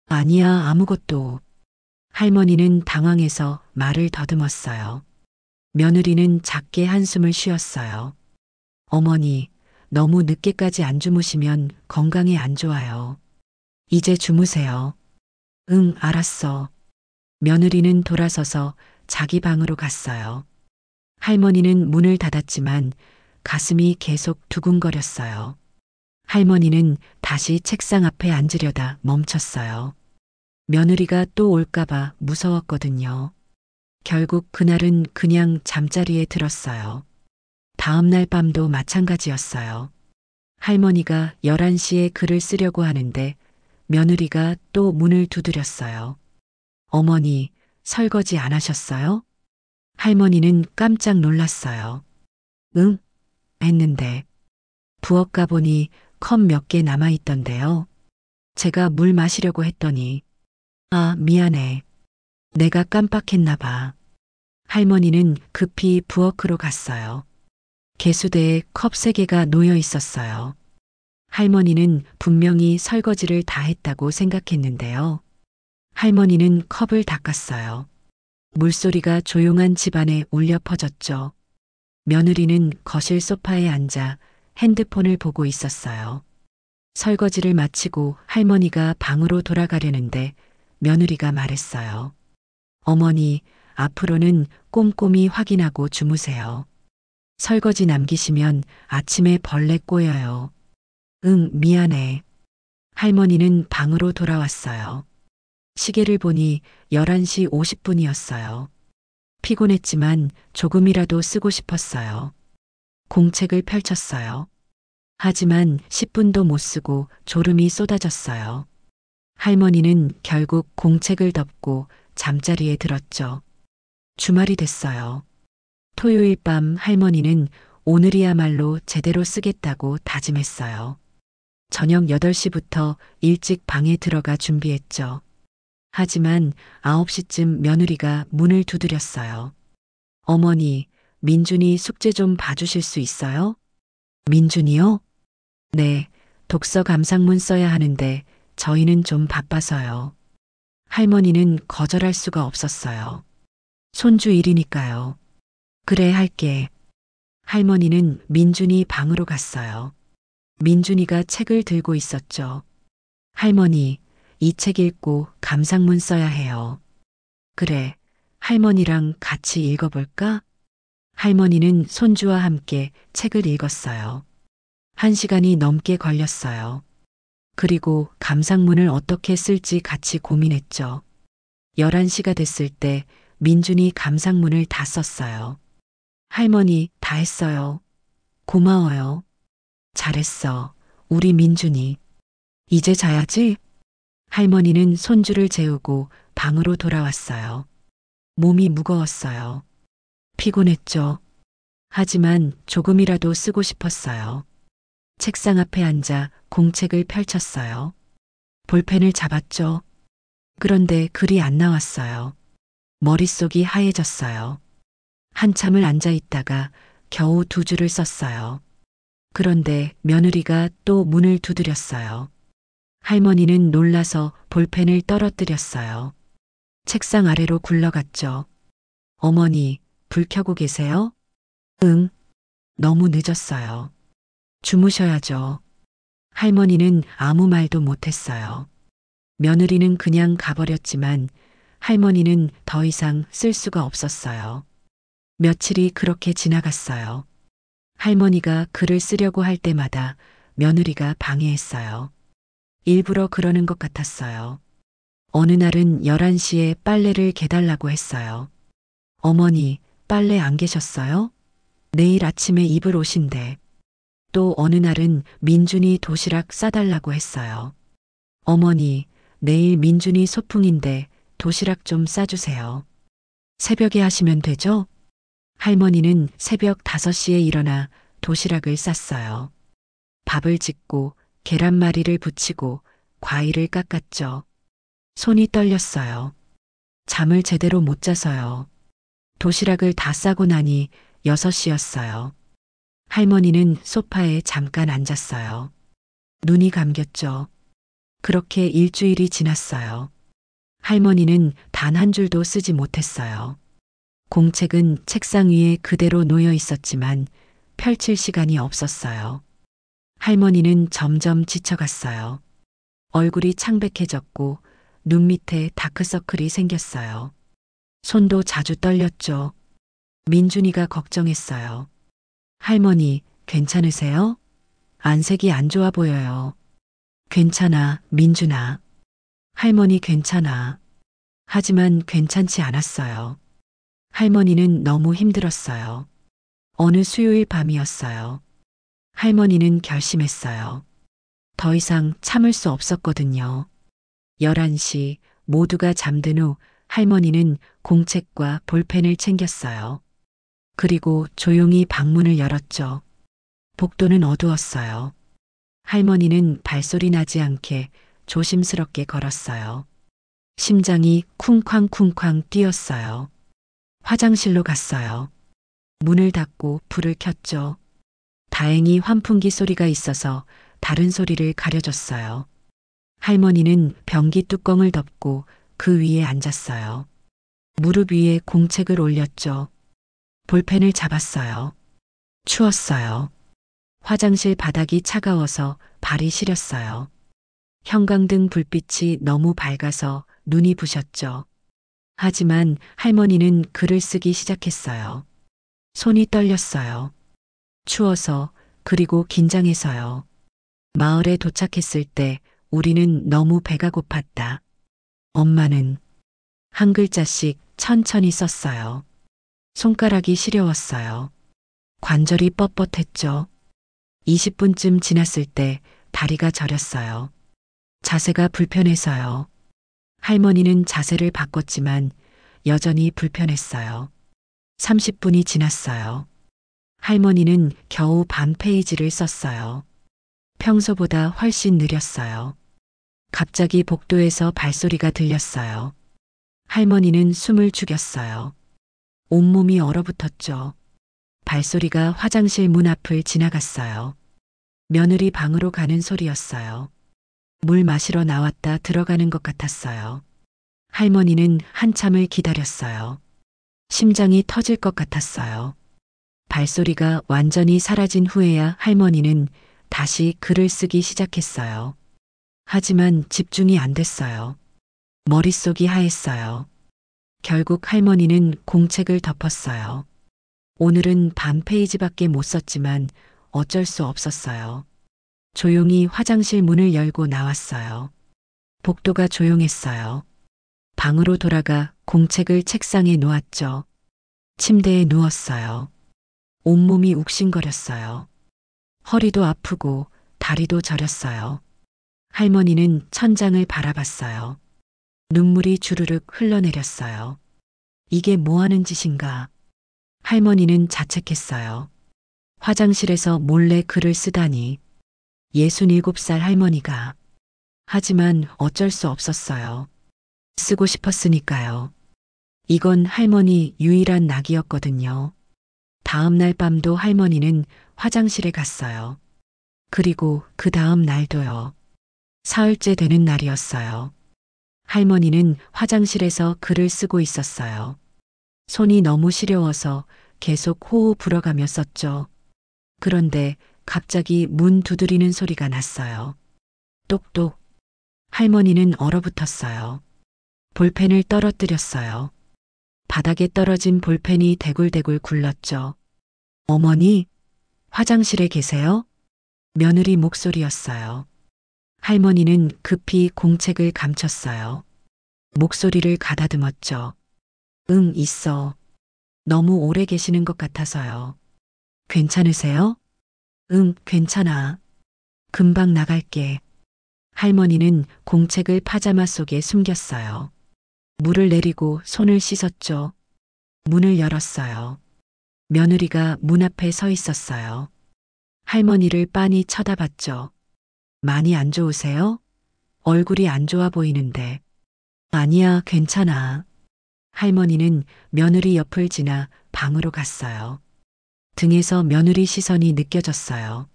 아니야, 아무것도. 할머니는 당황해서 말을 더듬었어요. 며느리는 작게 한숨을 쉬었어요. 어머니, 너무 늦게까지 안 주무시면 건강에 안 좋아요. 이제 주무세요. 응, 알았어. 며느리는 돌아서서 자기 방으로 갔어요. 할머니는 문을 닫았지만 가슴이 계속 두근거렸어요. 할머니는 다시 책상 앞에 앉으려다 멈췄어요. 며느리가 또 올까봐 무서웠거든요. 결국 그날은 그냥 잠자리에 들었어요. 다음 날 밤도 마찬가지였어요. 할머니가 11시에 글을 쓰려고 하는데 며느리가 또 문을 두드렸어요. 어머니, 설거지 안 하셨어요? 할머니는 깜짝 놀랐어요. 응? 했는데 부엌 가보니 컵 몇 개 남아있던데요. 제가 물 마시려고 했더니 아, 미안해. 내가 깜빡했나 봐. 할머니는 급히 부엌으로 갔어요. 개수대에 컵 3개가 놓여 있었어요. 할머니는 분명히 설거지를 다 했다고 생각했는데요. 할머니는 컵을 닦았어요. 물소리가 조용한 집안에 울려 퍼졌죠. 며느리는 거실 소파에 앉아 핸드폰을 보고 있었어요. 설거지를 마치고 할머니가 방으로 돌아가려는데 며느리가 말했어요. 어머니, 앞으로는 꼼꼼히 확인하고 주무세요. 설거지 남기시면 아침에 벌레 꼬여요. 응, 미안해. 할머니는 방으로 돌아왔어요. 시계를 보니 11시 50분이었어요. 피곤했지만 조금이라도 쓰고 싶었어요. 공책을 펼쳤어요. 하지만 10분도 못 쓰고 졸음이 쏟아졌어요. 할머니는 결국 공책을 덮고 잠자리에 들었죠. 주말이 됐어요. 토요일 밤 할머니는 오늘이야말로 제대로 쓰겠다고 다짐했어요. 저녁 8시부터 일찍 방에 들어가 준비했죠. 하지만 9시쯤 며느리가 문을 두드렸어요. 어머니, 민준이 숙제 좀 봐주실 수 있어요? 민준이요? 네, 독서 감상문 써야 하는데 저희는 좀 바빠서요. 할머니는 거절할 수가 없었어요. 손주 일이니까요. 그래, 할게. 할머니는 민준이 방으로 갔어요. 민준이가 책을 들고 있었죠. 할머니, 이 책 읽고 감상문 써야 해요. 그래, 할머니랑 같이 읽어볼까? 할머니는 손주와 함께 책을 읽었어요. 1시간이 넘게 걸렸어요. 그리고 감상문을 어떻게 쓸지 같이 고민했죠. 11시가 됐을 때 민준이 감상문을 다 썼어요. 할머니, 다 했어요. 고마워요. 잘했어. 우리 민준이. 이제 자야지? 할머니는 손주를 재우고 방으로 돌아왔어요. 몸이 무거웠어요. 피곤했죠. 하지만 조금이라도 쓰고 싶었어요. 책상 앞에 앉아 공책을 펼쳤어요. 볼펜을 잡았죠. 그런데 글이 안 나왔어요. 머릿속이 하얘졌어요. 한참을 앉아 있다가 겨우 2줄을 썼어요. 그런데 며느리가 또 문을 두드렸어요. 할머니는 놀라서 볼펜을 떨어뜨렸어요. 책상 아래로 굴러갔죠. 어머니, 불 켜고 계세요? 응. 너무 늦었어요. 주무셔야죠. 할머니는 아무 말도 못했어요. 며느리는 그냥 가버렸지만 할머니는 더 이상 쓸 수가 없었어요. 며칠이 그렇게 지나갔어요. 할머니가 글을 쓰려고 할 때마다 며느리가 방해했어요. 일부러 그러는 것 같았어요. 어느 날은 11시에 빨래를 개달라고 했어요. 어머니, 빨래 안 계셨어요? 내일 아침에 입을 옷인데. 또 어느 날은 민준이 도시락 싸달라고 했어요. 어머니, 내일 민준이 소풍인데 도시락 좀 싸주세요. 새벽에 하시면 되죠? 할머니는 새벽 5시에 일어나 도시락을 쌌어요. 밥을 짓고 계란말이를 부치고 과일을 깎았죠. 손이 떨렸어요. 잠을 제대로 못 자서요. 도시락을 다 싸고 나니 6시였어요. 할머니는 소파에 잠깐 앉았어요. 눈이 감겼죠. 그렇게 일주일이 지났어요. 할머니는 단 한 줄도 쓰지 못했어요. 공책은 책상 위에 그대로 놓여 있었지만 펼칠 시간이 없었어요. 할머니는 점점 지쳐갔어요. 얼굴이 창백해졌고 눈 밑에 다크서클이 생겼어요. 손도 자주 떨렸죠. 민준이가 걱정했어요. 할머니, 괜찮으세요? 안색이 안 좋아 보여요. 괜찮아, 민준아. 할머니 괜찮아. 하지만 괜찮지 않았어요. 할머니는 너무 힘들었어요. 어느 수요일 밤이었어요. 할머니는 결심했어요. 더 이상 참을 수 없었거든요. 11시 모두가 잠든 후 할머니는 공책과 볼펜을 챙겼어요. 그리고 조용히 방문을 열었죠. 복도는 어두웠어요. 할머니는 발소리 나지 않게 조심스럽게 걸었어요. 심장이 쿵쾅쿵쾅 뛰었어요. 화장실로 갔어요. 문을 닫고 불을 켰죠. 다행히 환풍기 소리가 있어서 다른 소리를 가려줬어요. 할머니는 변기 뚜껑을 덮고 그 위에 앉았어요. 무릎 위에 공책을 올렸죠. 볼펜을 잡았어요. 추웠어요. 화장실 바닥이 차가워서 발이 시렸어요. 형광등 불빛이 너무 밝아서 눈이 부셨죠. 하지만 할머니는 글을 쓰기 시작했어요. 손이 떨렸어요. 추워서 그리고 긴장해서요. 마을에 도착했을 때 우리는 너무 배가 고팠다. 엄마는 한 글자씩 천천히 썼어요. 손가락이 시려웠어요. 관절이 뻣뻣했죠. 20분쯤 지났을 때 다리가 저렸어요. 자세가 불편해서요. 할머니는 자세를 바꿨지만 여전히 불편했어요. 30분이 지났어요. 할머니는 겨우 반 페이지를 썼어요. 평소보다 훨씬 느렸어요. 갑자기 복도에서 발소리가 들렸어요. 할머니는 숨을 죽였어요. 온몸이 얼어붙었죠. 발소리가 화장실 문 앞을 지나갔어요. 며느리 방으로 가는 소리였어요. 물 마시러 나왔다 들어가는 것 같았어요. 할머니는 한참을 기다렸어요. 심장이 터질 것 같았어요. 발소리가 완전히 사라진 후에야 할머니는 다시 글을 쓰기 시작했어요. 하지만 집중이 안 됐어요. 머릿속이 하했어요. 결국 할머니는 공책을 덮었어요. 오늘은 반 페이지밖에 못 썼지만 어쩔 수 없었어요. 조용히 화장실 문을 열고 나왔어요. 복도가 조용했어요. 방으로 돌아가 공책을 책상에 놓았죠. 침대에 누웠어요. 온몸이 욱신거렸어요. 허리도 아프고 다리도 저렸어요. 할머니는 천장을 바라봤어요. 눈물이 주르륵 흘러내렸어요. 이게 뭐 하는 짓인가? 할머니는 자책했어요. 화장실에서 몰래 글을 쓰다니. 67살 할머니가. 하지만 어쩔 수 없었어요. 쓰고 싶었으니까요. 이건 할머니 유일한 낙이었거든요. 다음 날 밤도 할머니는 화장실에 갔어요. 그리고 그 다음 날도요. 사흘째 되는 날이었어요. 할머니는 화장실에서 글을 쓰고 있었어요. 손이 너무 시려워서 계속 호호 불어가며 썼죠. 그런데 갑자기 문 두드리는 소리가 났어요. 똑똑. 할머니는 얼어붙었어요. 볼펜을 떨어뜨렸어요. 바닥에 떨어진 볼펜이 대굴대굴 굴렀죠. 어머니, 화장실에 계세요? 며느리 목소리였어요. 할머니는 급히 공책을 감췄어요. 목소리를 가다듬었죠. 응, 있어. 너무 오래 계시는 것 같아서요. 괜찮으세요? 응, 괜찮아. 금방 나갈게. 할머니는 공책을 파자마 속에 숨겼어요. 물을 내리고 손을 씻었죠. 문을 열었어요. 며느리가 문 앞에 서 있었어요. 할머니를 빤히 쳐다봤죠. 많이 안 좋으세요? 얼굴이 안 좋아 보이는데. 아니야, 괜찮아. 할머니는 며느리 옆을 지나 방으로 갔어요. 등에서 며느리 시선이 느껴졌어요.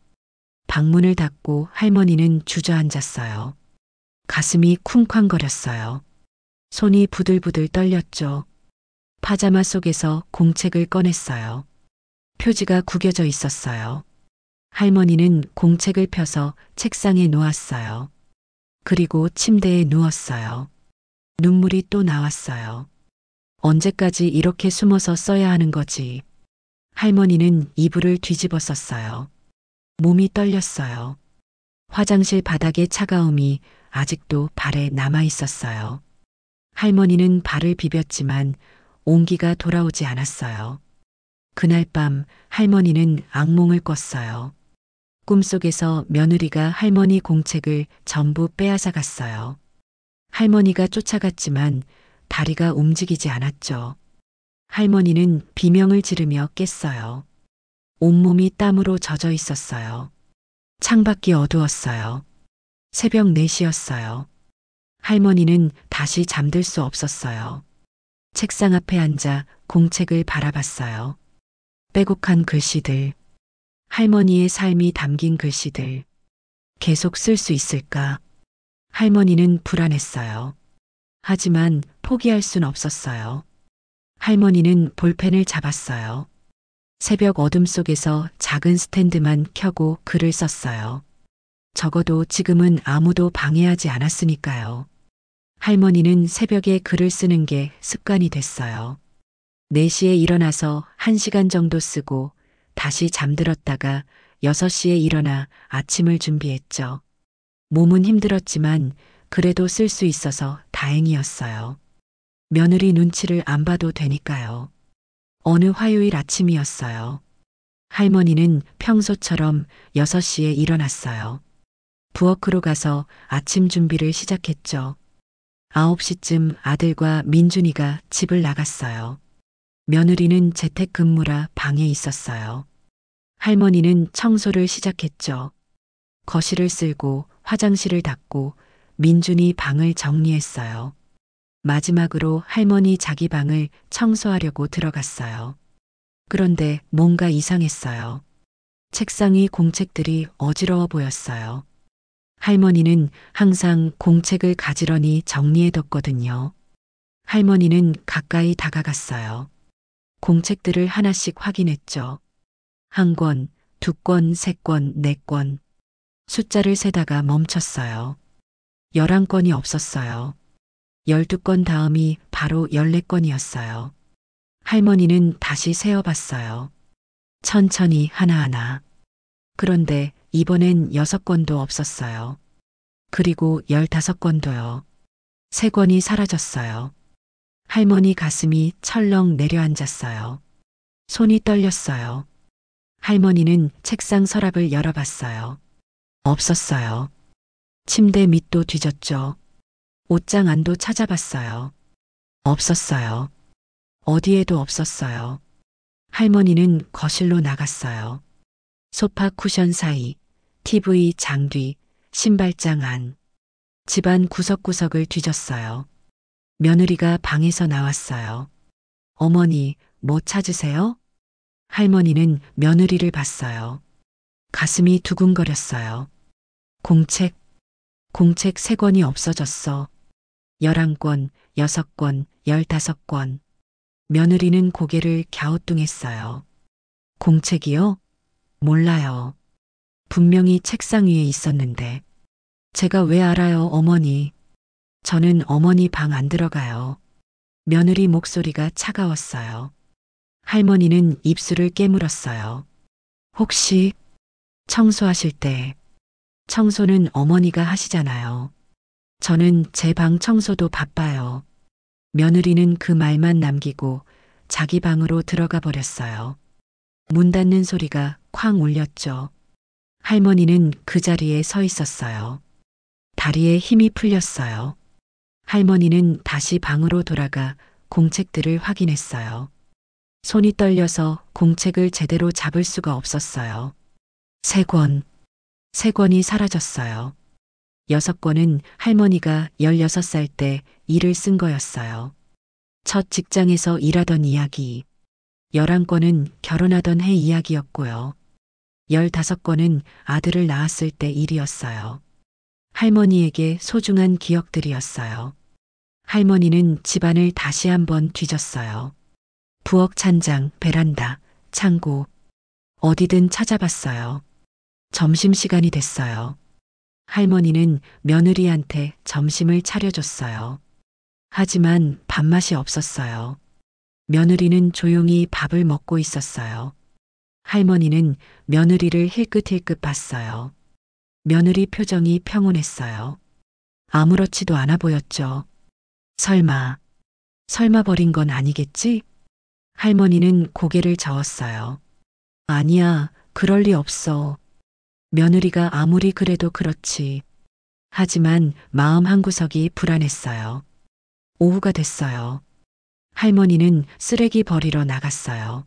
방문을 닫고 할머니는 주저앉았어요. 가슴이 쿵쾅거렸어요. 손이 부들부들 떨렸죠. 파자마 속에서 공책을 꺼냈어요. 표지가 구겨져 있었어요. 할머니는 공책을 펴서 책상에 놓았어요. 그리고 침대에 누웠어요. 눈물이 또 나왔어요. 언제까지 이렇게 숨어서 써야 하는 거지? 할머니는 이불을 뒤집어 썼어요. 몸이 떨렸어요. 화장실 바닥의 차가움이 아직도 발에 남아 있었어요. 할머니는 발을 비볐지만 온기가 돌아오지 않았어요. 그날 밤 할머니는 악몽을 꿨어요. 꿈속에서 며느리가 할머니 공책을 전부 빼앗아 갔어요. 할머니가 쫓아갔지만 다리가 움직이지 않았죠. 할머니는 비명을 지르며 깼어요. 온몸이 땀으로 젖어 있었어요. 창밖이 어두웠어요. 새벽 4시였어요. 할머니는 다시 잠들 수 없었어요. 책상 앞에 앉아 공책을 바라봤어요. 빼곡한 글씨들. 할머니의 삶이 담긴 글씨들. 계속 쓸 수 있을까? 할머니는 불안했어요. 하지만 포기할 순 없었어요. 할머니는 볼펜을 잡았어요. 새벽 어둠 속에서 작은 스탠드만 켜고 글을 썼어요. 적어도 지금은 아무도 방해하지 않았으니까요. 할머니는 새벽에 글을 쓰는 게 습관이 됐어요. 4시에 일어나서 1시간 정도 쓰고 다시 잠들었다가 6시에 일어나 아침을 준비했죠. 몸은 힘들었지만 그래도 쓸 수 있어서 다행이었어요. 며느리 눈치를 안 봐도 되니까요. 어느 화요일 아침이었어요. 할머니는 평소처럼 6시에 일어났어요. 부엌으로 가서 아침 준비를 시작했죠. 9시쯤 아들과 민준이가 집을 나갔어요. 며느리는 재택근무라 방에 있었어요. 할머니는 청소를 시작했죠. 거실을 쓸고 화장실을 닦고 민준이 방을 정리했어요. 마지막으로 할머니 자기 방을 청소하려고 들어갔어요. 그런데 뭔가 이상했어요. 책상이 공책들이 어지러워 보였어요. 할머니는 항상 공책을 가지런히 정리해뒀거든요. 할머니는 가까이 다가갔어요. 공책들을 하나씩 확인했죠. 1권, 2권, 3권, 4권. 숫자를 세다가 멈췄어요. 11권이 없었어요. 12권 다음이 바로 14권이었어요. 할머니는 다시 세어봤어요. 천천히 하나하나. 그런데 이번엔 6권도 없었어요. 그리고 15권도요. 3권이 사라졌어요. 할머니 가슴이 철렁 내려앉았어요. 손이 떨렸어요. 할머니는 책상 서랍을 열어봤어요. 없었어요. 침대 밑도 뒤졌죠. 옷장 안도 찾아봤어요. 없었어요. 어디에도 없었어요. 할머니는 거실로 나갔어요. 소파 쿠션 사이, TV 장 뒤, 신발장 안. 집안 구석구석을 뒤졌어요. 며느리가 방에서 나왔어요. 어머니, 뭐 찾으세요? 할머니는 며느리를 봤어요. 가슴이 두근거렸어요. 공책 3권이 없어졌어. 11권, 6권, 15권. 며느리는 고개를 갸우뚱했어요. 공책이요? 몰라요. 분명히 책상 위에 있었는데. 제가 왜 알아요, 어머니? 저는 어머니 방 안 들어가요. 며느리 목소리가 차가웠어요. 할머니는 입술을 깨물었어요. 혹시 청소하실 때 청소는 어머니가 하시잖아요. 저는 제 방 청소도 바빠요. 며느리는 그 말만 남기고 자기 방으로 들어가 버렸어요. 문 닫는 소리가 쾅 울렸죠. 할머니는 그 자리에 서 있었어요. 다리에 힘이 풀렸어요. 할머니는 다시 방으로 돌아가 공책들을 확인했어요. 손이 떨려서 공책을 제대로 잡을 수가 없었어요. 3권. 3권이 사라졌어요. 6권은 할머니가 16살 때 일을 쓴 거였어요. 첫 직장에서 일하던 이야기. 11권은 결혼하던 해 이야기였고요. 15권은 아들을 낳았을 때 일이었어요. 할머니에게 소중한 기억들이었어요. 할머니는 집안을 다시 한번 뒤졌어요. 부엌 찬장, 베란다, 창고. 어디든 찾아봤어요. 점심시간이 됐어요. 할머니는 며느리한테 점심을 차려줬어요. 하지만 밥맛이 없었어요. 며느리는 조용히 밥을 먹고 있었어요. 할머니는 며느리를 힐끗힐끗 봤어요. 며느리 표정이 평온했어요. 아무렇지도 않아 보였죠. 설마 버린 건 아니겠지? 할머니는 고개를 저었어요. 아니야, 그럴 리 없어. 며느리가 아무리 그래도 그렇지. 하지만 마음 한구석이 불안했어요. 오후가 됐어요. 할머니는 쓰레기 버리러 나갔어요.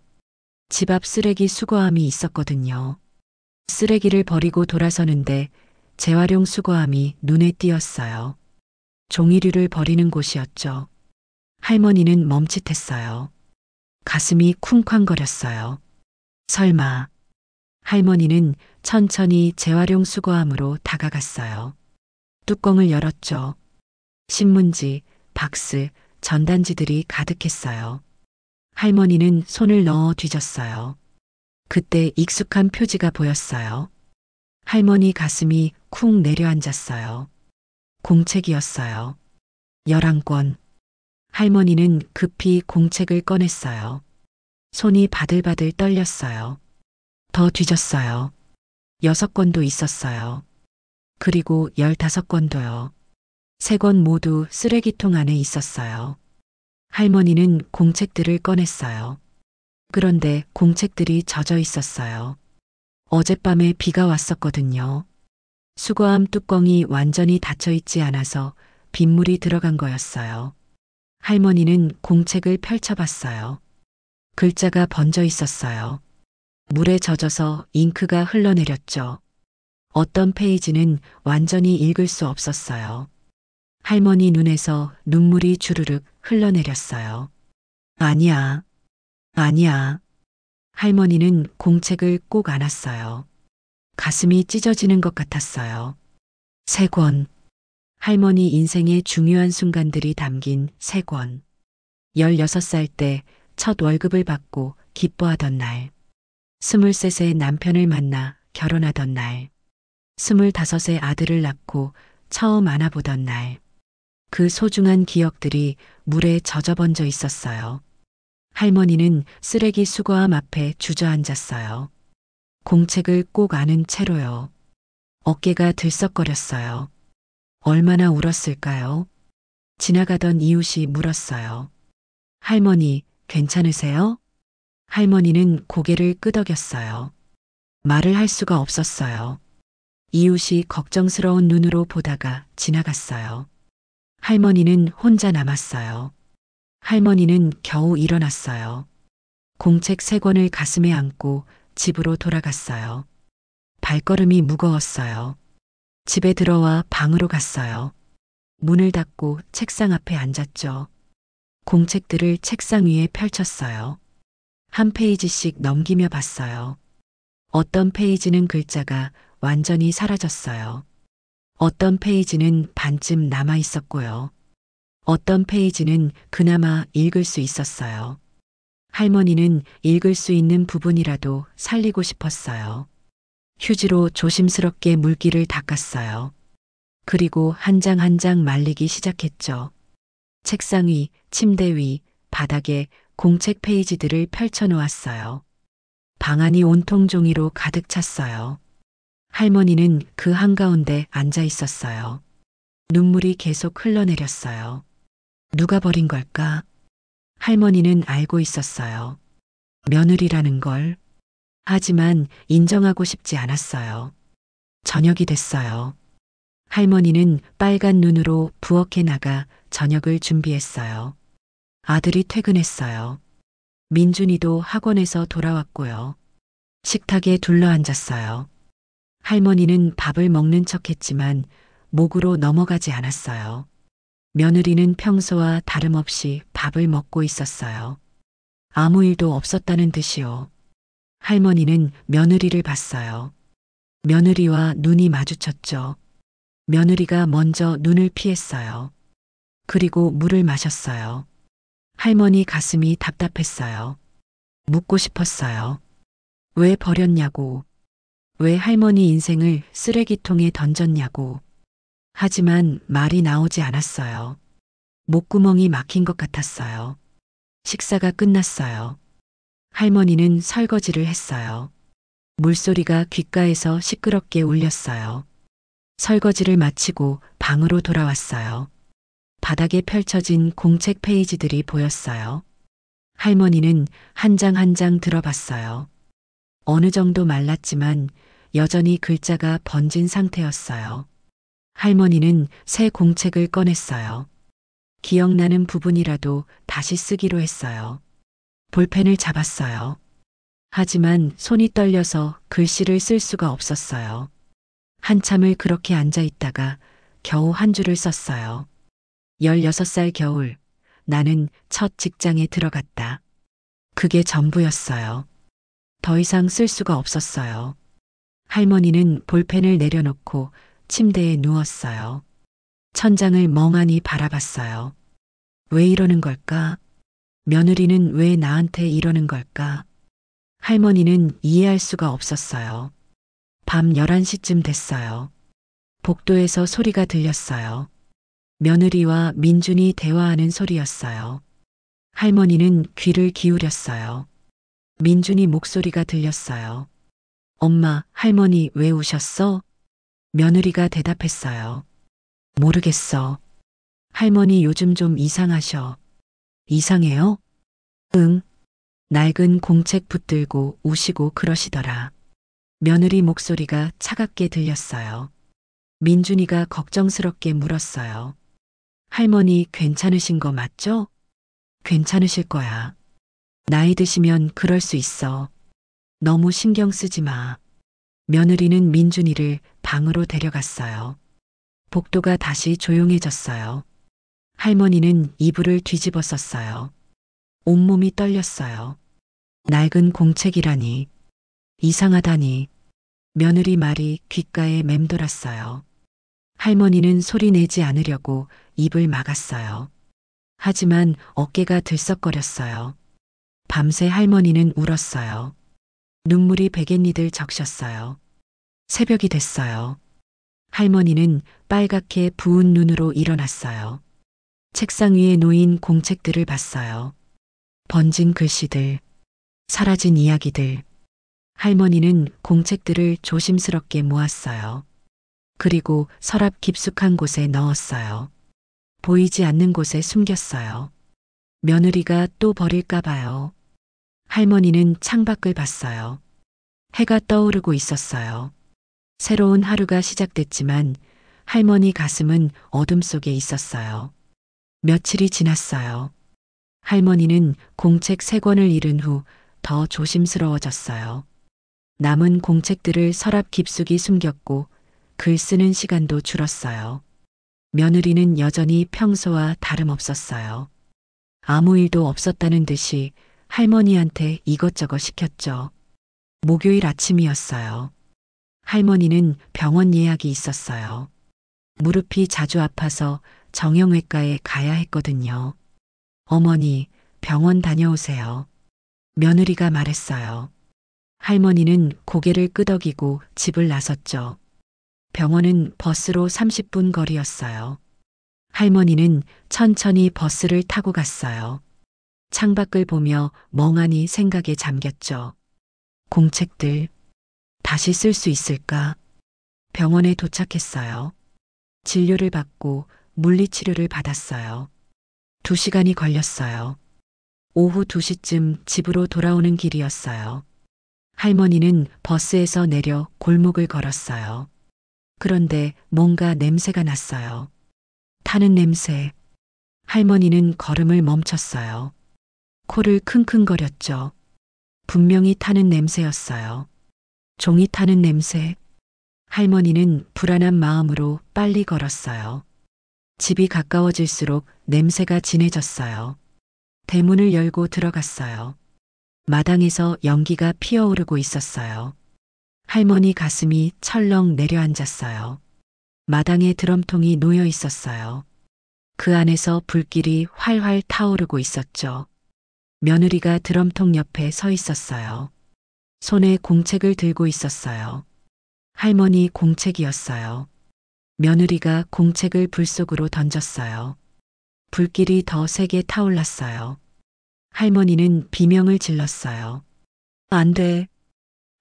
집 앞 쓰레기 수거함이 있었거든요. 쓰레기를 버리고 돌아서는데 재활용 수거함이 눈에 띄었어요. 종이류를 버리는 곳이었죠. 할머니는 멈칫했어요. 가슴이 쿵쾅거렸어요. 설마. 할머니는 천천히 재활용 수거함으로 다가갔어요. 뚜껑을 열었죠. 신문지, 박스, 전단지들이 가득했어요. 할머니는 손을 넣어 뒤졌어요. 그때 익숙한 표지가 보였어요. 할머니 가슴이 쿵 내려앉았어요. 공책이었어요. 11권. 할머니는 급히 공책을 꺼냈어요. 손이 바들바들 떨렸어요. 더 뒤졌어요. 6권도 있었어요. 그리고 15권도요. 3권 모두 쓰레기통 안에 있었어요. 할머니는 공책들을 꺼냈어요. 그런데 공책들이 젖어 있었어요. 어젯밤에 비가 왔었거든요. 수거함 뚜껑이 완전히 닫혀 있지 않아서 빗물이 들어간 거였어요. 할머니는 공책을 펼쳐봤어요. 글자가 번져 있었어요. 물에 젖어서 잉크가 흘러내렸죠. 어떤 페이지는 완전히 읽을 수 없었어요. 할머니 눈에서 눈물이 주르륵 흘러내렸어요. 아니야. 할머니는 공책을 꼭 안았어요. 가슴이 찢어지는 것 같았어요. 3권. 할머니 인생의 중요한 순간들이 담긴 3권. 16살 때 첫 월급을 받고 기뻐하던 날. 23세 남편을 만나 결혼하던 날. 25세 아들을 낳고 처음 안아보던 날. 그 소중한 기억들이 물에 젖어번져 있었어요. 할머니는 쓰레기 수거함 앞에 주저앉았어요. 공책을 꼭 안은 채로요. 어깨가 들썩거렸어요. 얼마나 울었을까요? 지나가던 이웃이 물었어요. 할머니, 괜찮으세요? 할머니는 고개를 끄덕였어요. 말을 할 수가 없었어요. 이웃이 걱정스러운 눈으로 보다가 지나갔어요. 할머니는 혼자 남았어요. 할머니는 겨우 일어났어요. 공책 3권을 가슴에 안고 집으로 돌아갔어요. 발걸음이 무거웠어요. 집에 들어와 방으로 갔어요. 문을 닫고 책상 앞에 앉았죠. 공책들을 책상 위에 펼쳤어요. 한 페이지씩 넘기며 봤어요. 어떤 페이지는 글자가 완전히 사라졌어요. 어떤 페이지는 반쯤 남아 있었고요. 어떤 페이지는 그나마 읽을 수 있었어요. 할머니는 읽을 수 있는 부분이라도 살리고 싶었어요. 휴지로 조심스럽게 물기를 닦았어요. 그리고 한 장 한 장 말리기 시작했죠. 책상 위, 침대 위, 바닥에 공책 페이지들을 펼쳐 놓았어요. 방 안이 온통 종이로 가득 찼어요. 할머니는 그 한가운데 앉아 있었어요. 눈물이 계속 흘러내렸어요. 누가 버린 걸까? 할머니는 알고 있었어요. 며느리라는 걸. 하지만 인정하고 싶지 않았어요. 저녁이 됐어요. 할머니는 빨간 눈으로 부엌에 나가 저녁을 준비했어요. 아들이 퇴근했어요. 민준이도 학원에서 돌아왔고요. 식탁에 둘러앉았어요. 할머니는 밥을 먹는 척 했지만 목으로 넘어가지 않았어요. 며느리는 평소와 다름없이 밥을 먹고 있었어요. 아무 일도 없었다는 듯이요. 할머니는 며느리를 봤어요. 며느리와 눈이 마주쳤죠. 며느리가 먼저 눈을 피했어요. 그리고 물을 마셨어요. 할머니 가슴이 답답했어요. 묻고 싶었어요. 왜 버렸냐고. 왜 할머니 인생을 쓰레기통에 던졌냐고. 하지만 말이 나오지 않았어요. 목구멍이 막힌 것 같았어요. 식사가 끝났어요. 할머니는 설거지를 했어요. 물소리가 귓가에서 시끄럽게 울렸어요. 설거지를 마치고 방으로 돌아왔어요. 바닥에 펼쳐진 공책 페이지들이 보였어요. 할머니는 한 장 한 장 들어봤어요. 어느 정도 말랐지만 여전히 글자가 번진 상태였어요. 할머니는 새 공책을 꺼냈어요. 기억나는 부분이라도 다시 쓰기로 했어요. 볼펜을 잡았어요. 하지만 손이 떨려서 글씨를 쓸 수가 없었어요. 한참을 그렇게 앉아 있다가 겨우 한 줄을 썼어요. 16살 겨울, 나는 첫 직장에 들어갔다. 그게 전부였어요. 더 이상 쓸 수가 없었어요. 할머니는 볼펜을 내려놓고 침대에 누웠어요. 천장을 멍하니 바라봤어요. 왜 이러는 걸까? 며느리는 왜 나한테 이러는 걸까? 할머니는 이해할 수가 없었어요. 밤 11시쯤 됐어요. 복도에서 소리가 들렸어요. 며느리와 민준이 대화하는 소리였어요. 할머니는 귀를 기울였어요. 민준이 목소리가 들렸어요. 엄마, 할머니 왜 우셨어? 며느리가 대답했어요. 모르겠어. 할머니 요즘 좀 이상하셔. 이상해요? 응. 낡은 공책 붙들고 우시고 그러시더라. 며느리 목소리가 차갑게 들렸어요. 민준이가 걱정스럽게 물었어요. 할머니 괜찮으신 거 맞죠? 괜찮으실 거야. 나이 드시면 그럴 수 있어. 너무 신경 쓰지 마. 며느리는 민준이를 방으로 데려갔어요. 복도가 다시 조용해졌어요. 할머니는 이불을 뒤집어 썼어요. 온몸이 떨렸어요. 낡은 공책이라니. 이상하다니. 며느리 말이 귓가에 맴돌았어요. 할머니는 소리 내지 않으려고 입을 막았어요. 하지만 어깨가 들썩거렸어요. 밤새 할머니는 울었어요. 눈물이 베갯니들 적셨어요. 새벽이 됐어요. 할머니는 빨갛게 부은 눈으로 일어났어요. 책상 위에 놓인 공책들을 봤어요. 번진 글씨들, 사라진 이야기들. 할머니는 공책들을 조심스럽게 모았어요. 그리고 서랍 깊숙한 곳에 넣었어요. 보이지 않는 곳에 숨겼어요. 며느리가 또 버릴까 봐요. 할머니는 창밖을 봤어요. 해가 떠오르고 있었어요. 새로운 하루가 시작됐지만 할머니 가슴은 어둠 속에 있었어요. 며칠이 지났어요. 할머니는 공책 3권을 잃은 후 더 조심스러워졌어요. 남은 공책들을 서랍 깊숙이 숨겼고 글 쓰는 시간도 줄었어요. 며느리는 여전히 평소와 다름없었어요. 아무 일도 없었다는 듯이 할머니한테 이것저것 시켰죠. 목요일 아침이었어요. 할머니는 병원 예약이 있었어요. 무릎이 자주 아파서 정형외과에 가야 했거든요. 어머니, 병원 다녀오세요. 며느리가 말했어요. 할머니는 고개를 끄덕이고 집을 나섰죠. 병원은 버스로 30분 거리였어요. 할머니는 천천히 버스를 타고 갔어요. 창밖을 보며 멍하니 생각에 잠겼죠. 공책들, 다시 쓸 수 있을까? 병원에 도착했어요. 진료를 받고 물리치료를 받았어요. 2시간이 걸렸어요. 오후 2시쯤 집으로 돌아오는 길이었어요. 할머니는 버스에서 내려 골목을 걸었어요. 그런데 뭔가 냄새가 났어요. 타는 냄새. 할머니는 걸음을 멈췄어요. 코를 킁킁거렸죠. 분명히 타는 냄새였어요. 종이 타는 냄새. 할머니는 불안한 마음으로 빨리 걸었어요. 집이 가까워질수록 냄새가 진해졌어요. 대문을 열고 들어갔어요. 마당에서 연기가 피어오르고 있었어요. 할머니 가슴이 철렁 내려앉았어요. 마당에 드럼통이 놓여 있었어요. 그 안에서 불길이 활활 타오르고 있었죠. 며느리가 드럼통 옆에 서 있었어요. 손에 공책을 들고 있었어요. 할머니 공책이었어요. 며느리가 공책을 불 속으로 던졌어요. 불길이 더 세게 타올랐어요. 할머니는 비명을 질렀어요. 안 돼.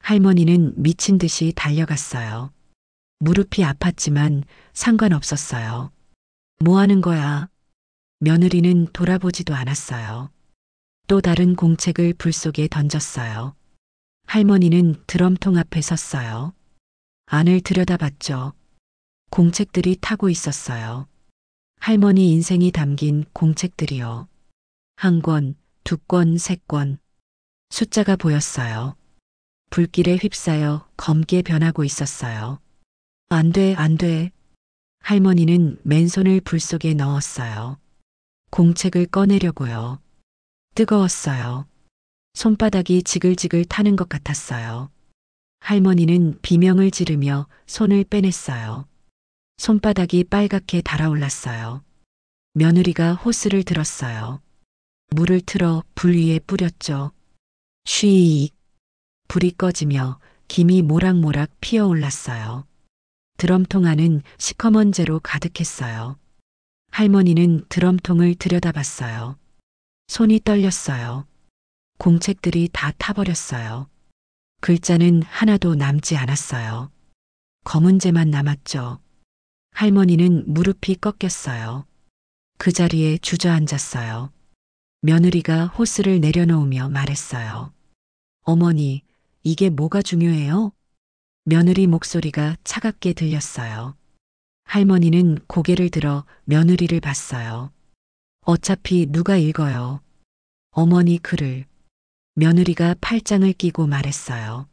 할머니는 미친 듯이 달려갔어요. 무릎이 아팠지만 상관없었어요. 뭐 하는 거야? 며느리는 돌아보지도 않았어요. 또 다른 공책을 불 속에 던졌어요. 할머니는 드럼통 앞에 섰어요. 안을 들여다봤죠. 공책들이 타고 있었어요. 할머니 인생이 담긴 공책들이요. 한 권, 두 권, 세 권. 숫자가 보였어요. 불길에 휩싸여 검게 변하고 있었어요. 안 돼, 안 돼. 할머니는 맨손을 불 속에 넣었어요. 공책을 꺼내려고요. 뜨거웠어요. 손바닥이 지글지글 타는 것 같았어요. 할머니는 비명을 지르며 손을 빼냈어요. 손바닥이 빨갛게 달아올랐어요. 며느리가 호스를 들었어요. 물을 틀어 불 위에 뿌렸죠. 쉬익. 불이 꺼지며 김이 모락모락 피어올랐어요. 드럼통 안은 시커먼 재로 가득했어요. 할머니는 드럼통을 들여다봤어요. 손이 떨렸어요. 공책들이 다 타버렸어요. 글자는 하나도 남지 않았어요. 검은 재만 남았죠. 할머니는 무릎이 꺾였어요. 그 자리에 주저앉았어요. 며느리가 호스를 내려놓으며 말했어요. 어머니, 이게 뭐가 중요해요? 며느리 목소리가 차갑게 들렸어요. 할머니는 고개를 들어 며느리를 봤어요. 어차피 누가 읽어요. 어머니 글을. 며느리가 팔짱을 끼고 말했어요.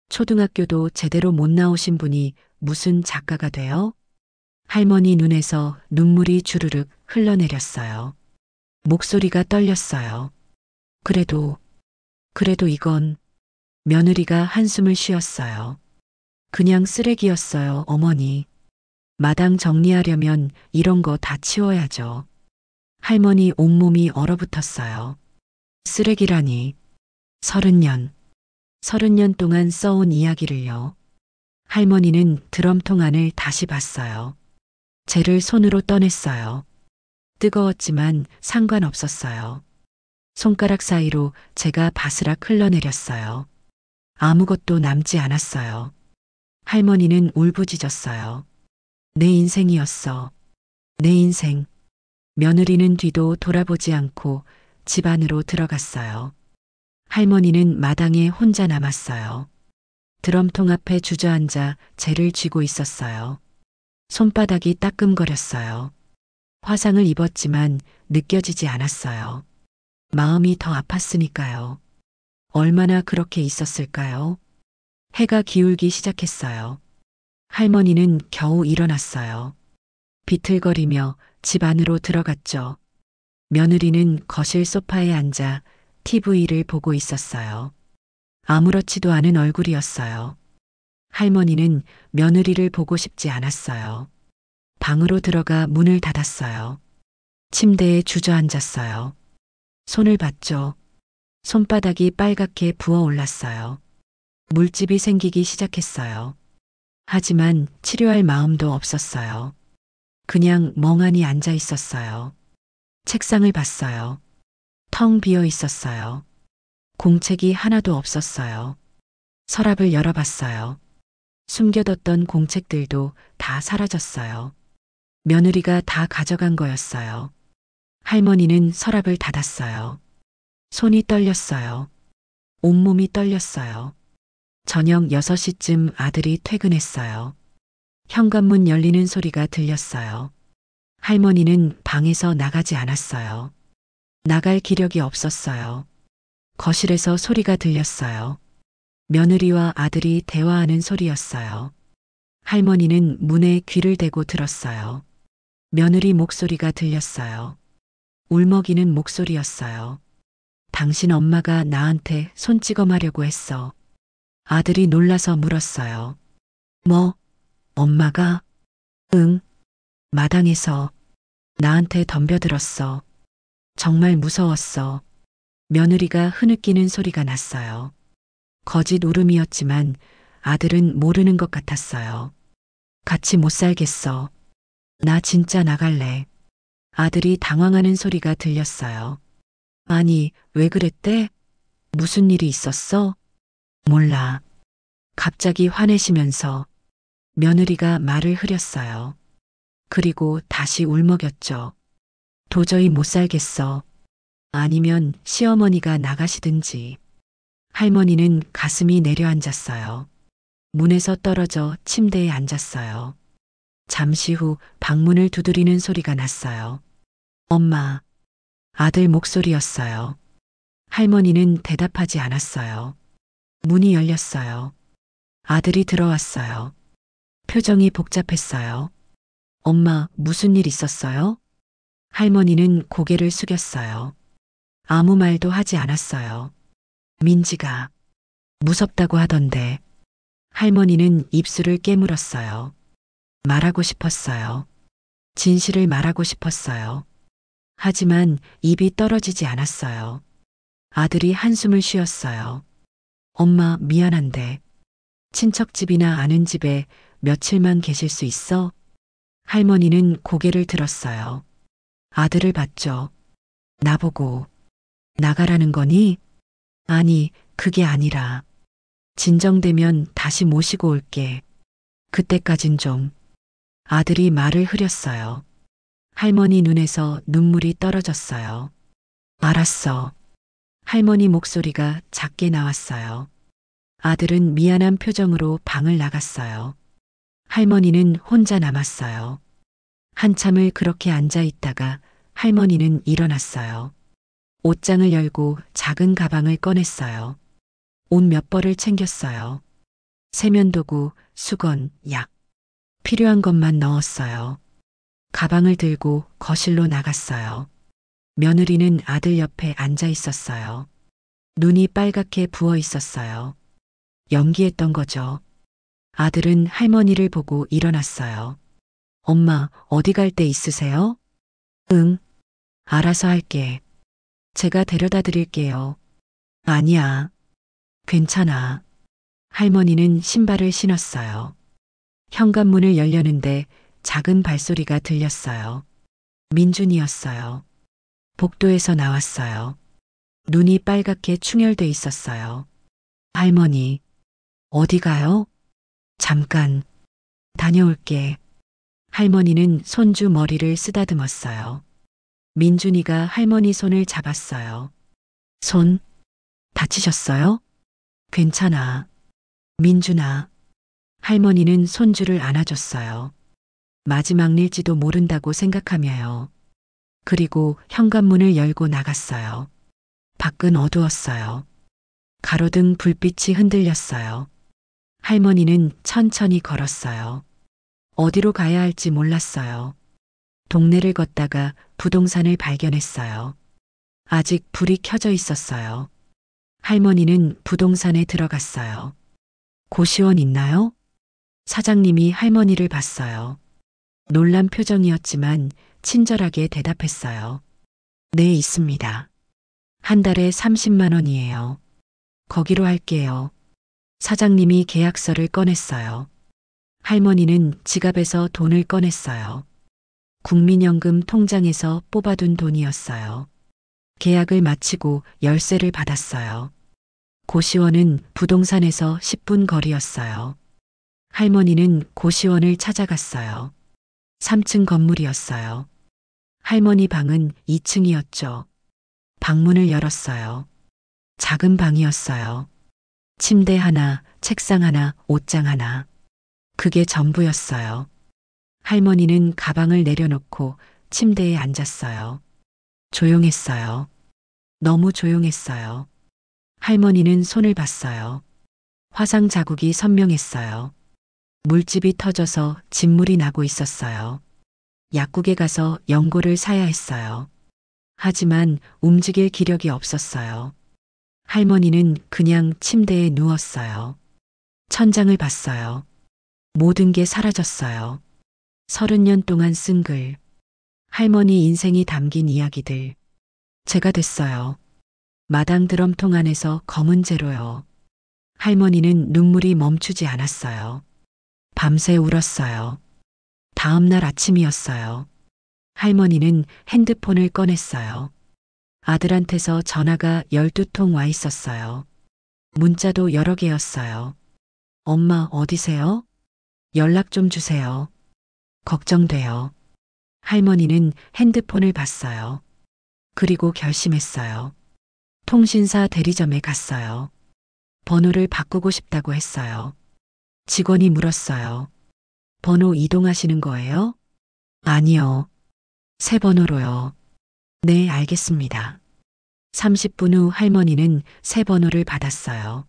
초등학교도 제대로 못 나오신 분이 무슨 작가가 돼요? 할머니 눈에서 눈물이 주르륵 흘러내렸어요. 목소리가 떨렸어요. 그래도 이건 며느리가 한숨을 쉬었어요. 그냥 쓰레기였어요, 어머니. 마당 정리하려면 이런 거 다 치워야죠. 할머니 온몸이 얼어붙었어요. 쓰레기라니. 30년. 30년 동안 써온 이야기를요. 할머니는 드럼통 안을 다시 봤어요. 쟤를 손으로 떠냈어요. 뜨거웠지만 상관없었어요. 손가락 사이로 제가 바스락 흘러내렸어요. 아무것도 남지 않았어요. 할머니는 울부짖었어요. 내 인생이었어. 내 인생. 며느리는 뒤도 돌아보지 않고 집 안으로 들어갔어요. 할머니는 마당에 혼자 남았어요. 드럼통 앞에 주저앉아 재를 쥐고 있었어요. 손바닥이 따끔거렸어요. 화상을 입었지만 느껴지지 않았어요. 마음이 더 아팠으니까요. 얼마나 그렇게 있었을까요? 해가 기울기 시작했어요. 할머니는 겨우 일어났어요. 비틀거리며 집 안으로 들어갔죠. 며느리는 거실 소파에 앉아 TV를 보고 있었어요. 아무렇지도 않은 얼굴이었어요. 할머니는 며느리를 보고 싶지 않았어요. 방으로 들어가 문을 닫았어요. 침대에 주저앉았어요. 손을 봤죠. 손바닥이 빨갛게 부어올랐어요. 물집이 생기기 시작했어요. 하지만 치료할 마음도 없었어요. 그냥 멍하니 앉아 있었어요. 책상을 봤어요. 텅 비어 있었어요. 공책이 하나도 없었어요. 서랍을 열어봤어요. 숨겨뒀던 공책들도 다 사라졌어요. 며느리가 다 가져간 거였어요. 할머니는 서랍을 닫았어요. 손이 떨렸어요. 온몸이 떨렸어요. 저녁 6시쯤 아들이 퇴근했어요. 현관문 열리는 소리가 들렸어요. 할머니는 방에서 나가지 않았어요. 나갈 기력이 없었어요. 거실에서 소리가 들렸어요. 며느리와 아들이 대화하는 소리였어요. 할머니는 문에 귀를 대고 들었어요. 며느리 목소리가 들렸어요. 울먹이는 목소리였어요. 당신 엄마가 나한테 손찌검하려고 했어. 아들이 놀라서 물었어요. 뭐? 엄마가? 응. 마당에서 나한테 덤벼들었어. 정말 무서웠어. 며느리가 흐느끼는 소리가 났어요. 거짓 울음이었지만 아들은 모르는 것 같았어요. 같이 못 살겠어. 나 진짜 나갈래. 아들이 당황하는 소리가 들렸어요. 아니, 왜 그랬대? 무슨 일이 있었어? 몰라. 갑자기 화내시면서 며느리가 말을 흐렸어요. 그리고 다시 울먹였죠. 도저히 못 살겠어. 아니면 시어머니가 나가시든지. 할머니는 가슴이 내려앉았어요. 문에서 떨어져 침대에 앉았어요. 잠시 후 방문을 두드리는 소리가 났어요. 엄마. 아들 목소리였어요. 할머니는 대답하지 않았어요. 문이 열렸어요. 아들이 들어왔어요. 표정이 복잡했어요. 엄마, 무슨 일 있었어요? 할머니는 고개를 숙였어요. 아무 말도 하지 않았어요. 민지가 무섭다고 하던데. 할머니는 입술을 깨물었어요. 말하고 싶었어요. 진실을 말하고 싶었어요. 하지만 입이 떨어지지 않았어요. 아들이 한숨을 쉬었어요. 엄마, 미안한데 친척집이나 아는 집에 며칠만 계실 수 있어? 할머니는 고개를 들었어요. 아들을 봤죠. 나보고 나가라는 거니? 아니, 그게 아니라 진정되면 다시 모시고 올게. 그때까진 좀. 아들이 말을 흐렸어요. 할머니 눈에서 눈물이 떨어졌어요. 알았어. 할머니 목소리가 작게 나왔어요. 아들은 미안한 표정으로 방을 나갔어요. 할머니는 혼자 남았어요. 한참을 그렇게 앉아 있다가 할머니는 일어났어요. 옷장을 열고 작은 가방을 꺼냈어요. 옷 몇 벌을 챙겼어요. 세면도구, 수건, 약. 필요한 것만 넣었어요. 가방을 들고 거실로 나갔어요. 며느리는 아들 옆에 앉아 있었어요. 눈이 빨갛게 부어 있었어요. 연기했던 거죠. 아들은 할머니를 보고 일어났어요. 엄마, 어디 갈 데 있으세요? 응. 알아서 할게. 제가 데려다 드릴게요. 아니야. 괜찮아. 할머니는 신발을 신었어요. 현관문을 열려는데 작은 발소리가 들렸어요. 민준이었어요. 복도에서 나왔어요. 눈이 빨갛게 충혈돼 있었어요. 할머니, 어디 가요? 잠깐. 다녀올게. 할머니는 손주 머리를 쓰다듬었어요. 민준이가 할머니 손을 잡았어요. 손, 다치셨어요? 괜찮아. 민준아. 할머니는 손주를 안아줬어요. 마지막 일지도 모른다고 생각하며요. 그리고 현관문을 열고 나갔어요. 밖은 어두웠어요. 가로등 불빛이 흔들렸어요. 할머니는 천천히 걸었어요. 어디로 가야 할지 몰랐어요. 동네를 걷다가 부동산을 발견했어요. 아직 불이 켜져 있었어요. 할머니는 부동산에 들어갔어요. 고시원 있나요? 사장님이 할머니를 봤어요. 놀란 표정이었지만 친절하게 대답했어요. 네, 있습니다. 한 달에 30만 원이에요. 거기로 할게요. 사장님이 계약서를 꺼냈어요. 할머니는 지갑에서 돈을 꺼냈어요. 국민연금 통장에서 뽑아둔 돈이었어요. 계약을 마치고 열쇠를 받았어요. 고시원은 부동산에서 10분 거리였어요. 할머니는 고시원을 찾아갔어요. 3층 건물이었어요. 할머니 방은 2층이었죠. 방문을 열었어요. 작은 방이었어요. 침대 하나, 책상 하나, 옷장 하나. 그게 전부였어요. 할머니는 가방을 내려놓고 침대에 앉았어요. 조용했어요. 너무 조용했어요. 할머니는 손을 봤어요. 화상 자국이 선명했어요. 물집이 터져서 진물이 나고 있었어요. 약국에 가서 연고를 사야 했어요. 하지만 움직일 기력이 없었어요. 할머니는 그냥 침대에 누웠어요. 천장을 봤어요. 모든 게 사라졌어요. 30년 동안 쓴 글. 할머니 인생이 담긴 이야기들. 제가 됐어요. 마당 드럼통 안에서 검은 재로요. 할머니는 눈물이 멈추지 않았어요. 밤새 울었어요. 다음 날 아침이었어요. 할머니는 핸드폰을 꺼냈어요. 아들한테서 전화가 12통 와 있었어요. 문자도 여러 개였어요. 엄마 어디세요? 연락 좀 주세요. 걱정돼요. 할머니는 핸드폰을 봤어요. 그리고 결심했어요. 통신사 대리점에 갔어요. 번호를 바꾸고 싶다고 했어요. 직원이 물었어요. 번호 이동하시는 거예요? 아니요. 새 번호로요. 네, 알겠습니다. 30분 후 할머니는 새 번호를 받았어요.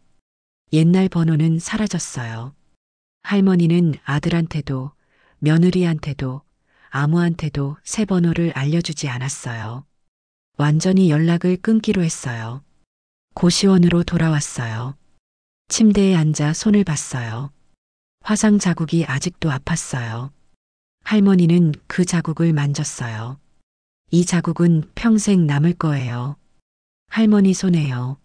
옛날 번호는 사라졌어요. 할머니는 아들한테도 며느리한테도 아무한테도 새 번호를 알려주지 않았어요. 완전히 연락을 끊기로 했어요. 고시원으로 돌아왔어요. 침대에 앉아 손을 봤어요. 화상 자국이 아직도 아팠어요. 할머니는 그 자국을 만졌어요. 이 자국은 평생 남을 거예요. 할머니 손에요.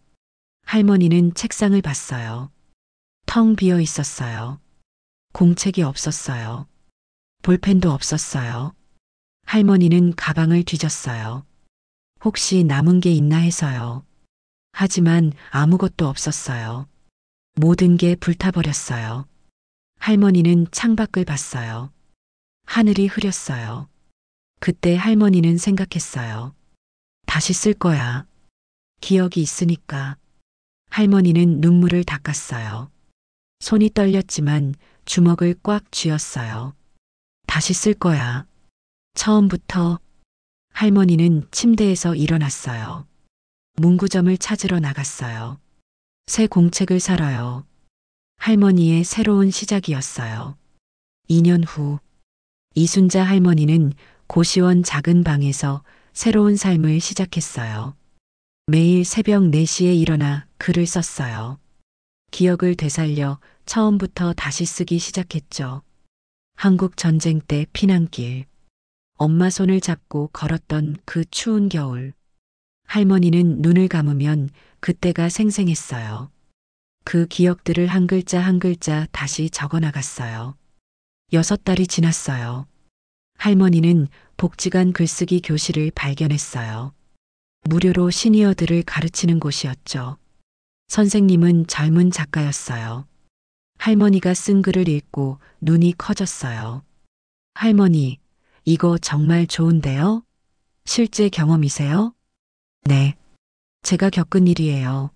할머니는 책상을 봤어요. 텅 비어 있었어요. 공책이 없었어요. 볼펜도 없었어요. 할머니는 가방을 뒤졌어요. 혹시 남은 게 있나 해서요. 하지만 아무것도 없었어요. 모든 게 불타버렸어요. 할머니는 창밖을 봤어요. 하늘이 흐렸어요. 그때 할머니는 생각했어요. 다시 쓸 거야. 기억이 있으니까. 할머니는 눈물을 닦았어요. 손이 떨렸지만 주먹을 꽉 쥐었어요. 다시 쓸 거야. 처음부터. 할머니는 침대에서 일어났어요. 문구점을 찾으러 나갔어요. 새 공책을 사러요. 할머니의 새로운 시작이었어요. 2년 후 이순자 할머니는 고시원 작은 방에서 새로운 삶을 시작했어요. 매일 새벽 4시에 일어나 글을 썼어요. 기억을 되살려 처음부터 다시 쓰기 시작했죠. 한국 전쟁 때 피난길. 엄마 손을 잡고 걸었던 그 추운 겨울. 할머니는 눈을 감으면 그때가 생생했어요. 그 기억들을 한 글자 한 글자 다시 적어 나갔어요. 6달이 지났어요. 할머니는 복지관 글쓰기 교실을 발견했어요. 무료로 시니어들을 가르치는 곳이었죠. 선생님은 젊은 작가였어요. 할머니가 쓴 글을 읽고 눈이 커졌어요. 할머니, 이거 정말 좋은데요? 실제 경험이세요? 네. 제가 겪은 일이에요.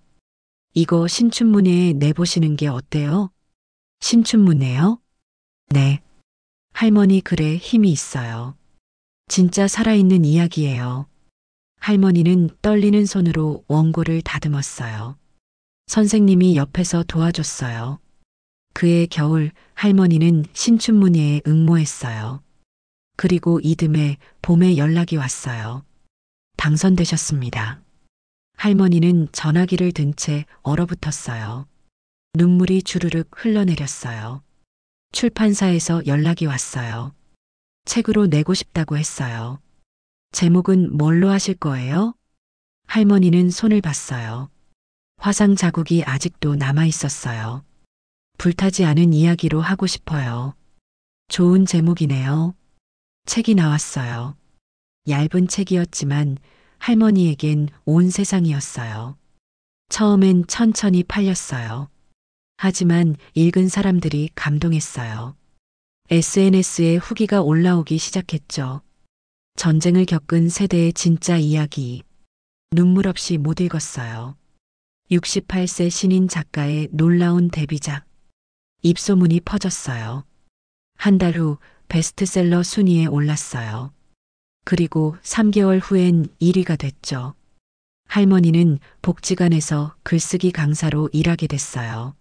이거 신춘문예에 내보시는 게 어때요? 신춘문예요? 네. 할머니 글에 힘이 있어요. 진짜 살아있는 이야기예요. 할머니는 떨리는 손으로 원고를 다듬었어요. 선생님이 옆에서 도와줬어요. 그해 겨울 할머니는 신춘문예에 응모했어요. 그리고 이듬해 봄에 연락이 왔어요. 당선되셨습니다. 할머니는 전화기를 든 채 얼어붙었어요. 눈물이 주르륵 흘러내렸어요. 출판사에서 연락이 왔어요. 책으로 내고 싶다고 했어요. 제목은 뭘로 하실 거예요? 할머니는 손을 봤어요. 화상 자국이 아직도 남아 있었어요. 불타지 않은 이야기로 하고 싶어요. 좋은 제목이네요. 책이 나왔어요. 얇은 책이었지만 할머니에겐 온 세상이었어요. 처음엔 천천히 팔렸어요. 하지만 읽은 사람들이 감동했어요. SNS에 후기가 올라오기 시작했죠. 전쟁을 겪은 세대의 진짜 이야기. 눈물 없이 못 읽었어요. 68세 신인 작가의 놀라운 데뷔작. 입소문이 퍼졌어요. 한 달 후 베스트셀러 순위에 올랐어요. 그리고 3개월 후엔 1위가 됐죠. 할머니는 복지관에서 글쓰기 강사로 일하게 됐어요.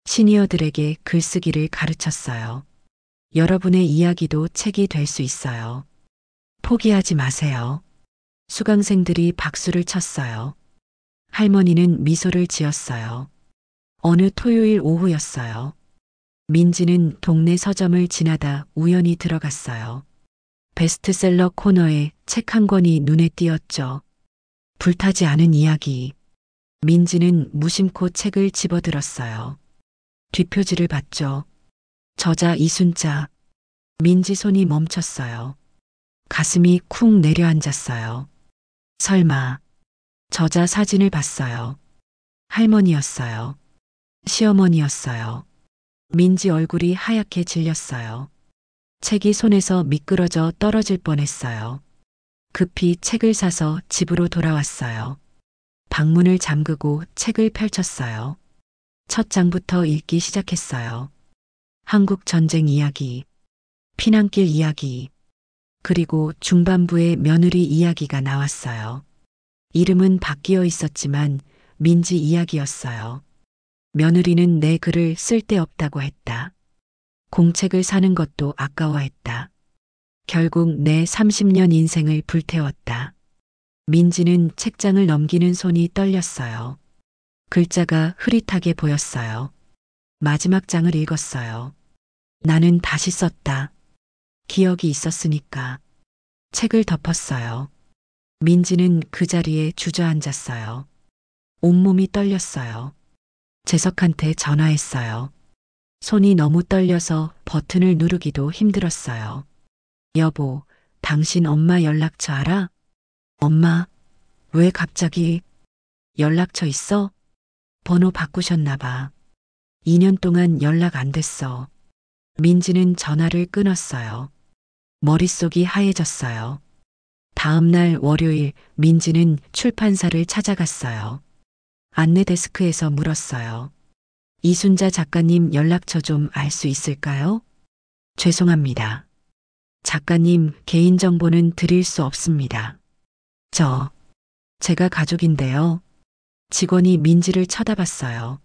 시니어들에게 글쓰기를 가르쳤어요. 여러분의 이야기도 책이 될 수 있어요. 포기하지 마세요. 수강생들이 박수를 쳤어요. 할머니는 미소를 지었어요. 어느 토요일 오후였어요. 민지는 동네 서점을 지나다 우연히 들어갔어요. 베스트셀러 코너에 책 한 권이 눈에 띄었죠. 불타지 않은 이야기. 민지는 무심코 책을 집어들었어요. 뒷표지를 봤죠. 저자 이순자. 민지 손이 멈췄어요. 가슴이 쿵 내려앉았어요. 설마. 저자 사진을 봤어요. 할머니였어요. 시어머니였어요. 민지 얼굴이 하얗게 질렸어요. 책이 손에서 미끄러져 떨어질 뻔했어요. 급히 책을 사서 집으로 돌아왔어요. 방문을 잠그고 책을 펼쳤어요. 첫 장부터 읽기 시작했어요. 한국 전쟁 이야기, 피난길 이야기, 그리고 중반부에 며느리 이야기가 나왔어요. 이름은 바뀌어 있었지만 민지 이야기였어요. 며느리는 내 글을 쓸데없다고 했다. 공책을 사는 것도 아까워했다. 결국 내 30년 인생을 불태웠다. 민지는 책장을 넘기는 손이 떨렸어요. 글자가 흐릿하게 보였어요. 마지막 장을 읽었어요. 나는 다시 썼다. 기억이 있었으니까. 책을 덮었어요. 민지는 그 자리에 주저앉았어요. 온몸이 떨렸어요. 재석한테 전화했어요. 손이 너무 떨려서 버튼을 누르기도 힘들었어요. 여보, 당신 엄마 연락처 알아? 엄마, 왜 갑자기? 연락처 있어? 번호 바꾸셨나 봐. 2년 동안 연락 안 됐어. 민지는 전화를 끊었어요. 머릿속이 하얘졌어요. 다음 날 월요일 민지는 출판사를 찾아갔어요. 안내 데스크에서 물었어요. 이순자 작가님 연락처 좀 알 수 있을까요? 죄송합니다. 작가님 개인정보는 드릴 수 없습니다. 제가 가족인데요. 직원이 민지를 쳐다봤어요.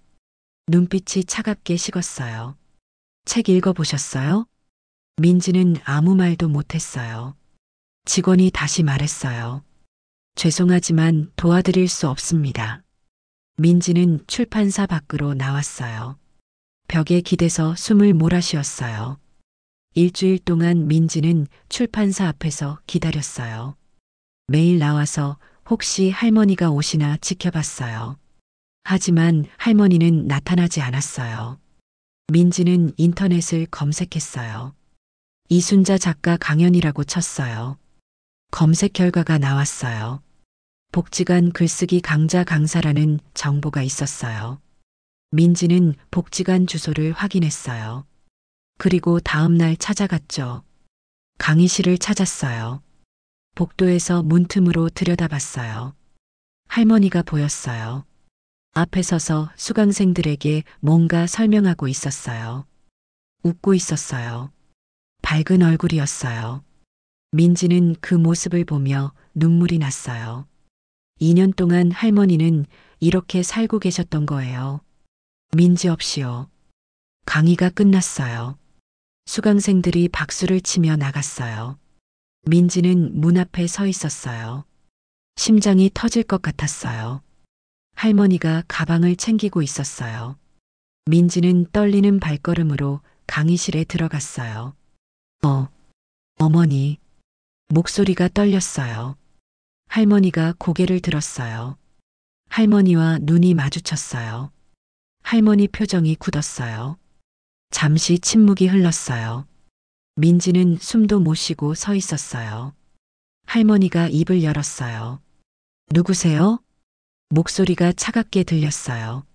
눈빛이 차갑게 식었어요. 책 읽어보셨어요? 민지는 아무 말도 못했어요. 직원이 다시 말했어요. 죄송하지만 도와드릴 수 없습니다. 민지는 출판사 밖으로 나왔어요. 벽에 기대서 숨을 몰아쉬었어요. 일주일 동안 민지는 출판사 앞에서 기다렸어요. 매일 나와서 혹시 할머니가 오시나 지켜봤어요. 하지만 할머니는 나타나지 않았어요. 민지는 인터넷을 검색했어요. 이순자 작가 강연이라고 쳤어요. 검색 결과가 나왔어요. 복지관 글쓰기 강좌 강사라는 정보가 있었어요. 민지는 복지관 주소를 확인했어요. 그리고 다음 날 찾아갔죠. 강의실을 찾았어요. 복도에서 문틈으로 들여다봤어요. 할머니가 보였어요. 앞에 서서 수강생들에게 뭔가 설명하고 있었어요. 웃고 있었어요. 밝은 얼굴이었어요. 민지는 그 모습을 보며 눈물이 났어요. 2년 동안 할머니는 이렇게 살고 계셨던 거예요. 민지 없이요. 강의가 끝났어요. 수강생들이 박수를 치며 나갔어요. 민지는 문 앞에 서 있었어요. 심장이 터질 것 같았어요. 할머니가 가방을 챙기고 있었어요. 민지는 떨리는 발걸음으로 강의실에 들어갔어요. 어머니. 목소리가 떨렸어요. 할머니가 고개를 들었어요. 할머니와 눈이 마주쳤어요. 할머니 표정이 굳었어요. 잠시 침묵이 흘렀어요. 민지는 숨도 못 쉬고 서 있었어요. 할머니가 입을 열었어요. 누구세요? 목소리가 차갑게 들렸어요.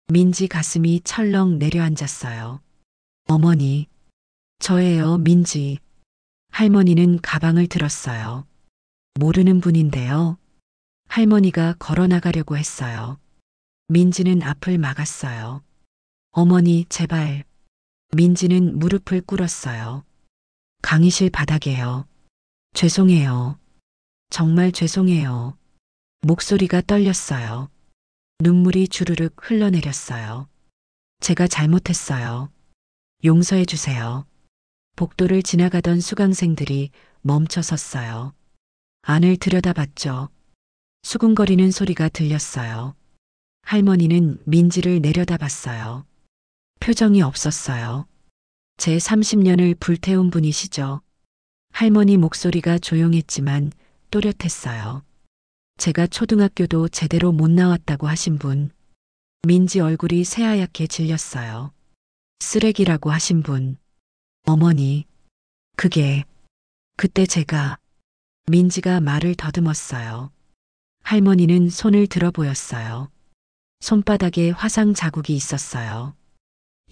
민지 가슴이 철렁 내려앉았어요. 어머니. 저예요, 민지. 할머니는 가방을 들었어요. 모르는 분인데요. 할머니가 걸어 나가려고 했어요. 민지는 앞을 막았어요. 어머니, 제발. 민지는 무릎을 꿇었어요. 강의실 바닥에요. 죄송해요. 정말 죄송해요. 목소리가 떨렸어요. 눈물이 주르륵 흘러내렸어요. 제가 잘못했어요. 용서해 주세요. 복도를 지나가던 수강생들이 멈춰 섰어요. 안을 들여다봤죠. 수근거리는 소리가 들렸어요. 할머니는 민지를 내려다봤어요. 표정이 없었어요. 제 30년을 불태운 분이시죠. 할머니 목소리가 조용했지만 또렷했어요. 제가 초등학교도 제대로 못 나왔다고 하신 분. 민지 얼굴이 새하얗게 질렸어요. 쓰레기라고 하신 분. 어머니. 그때 제가. 민지가 말을 더듬었어요. 할머니는 손을 들어 보였어요. 손바닥에 화상 자국이 있었어요.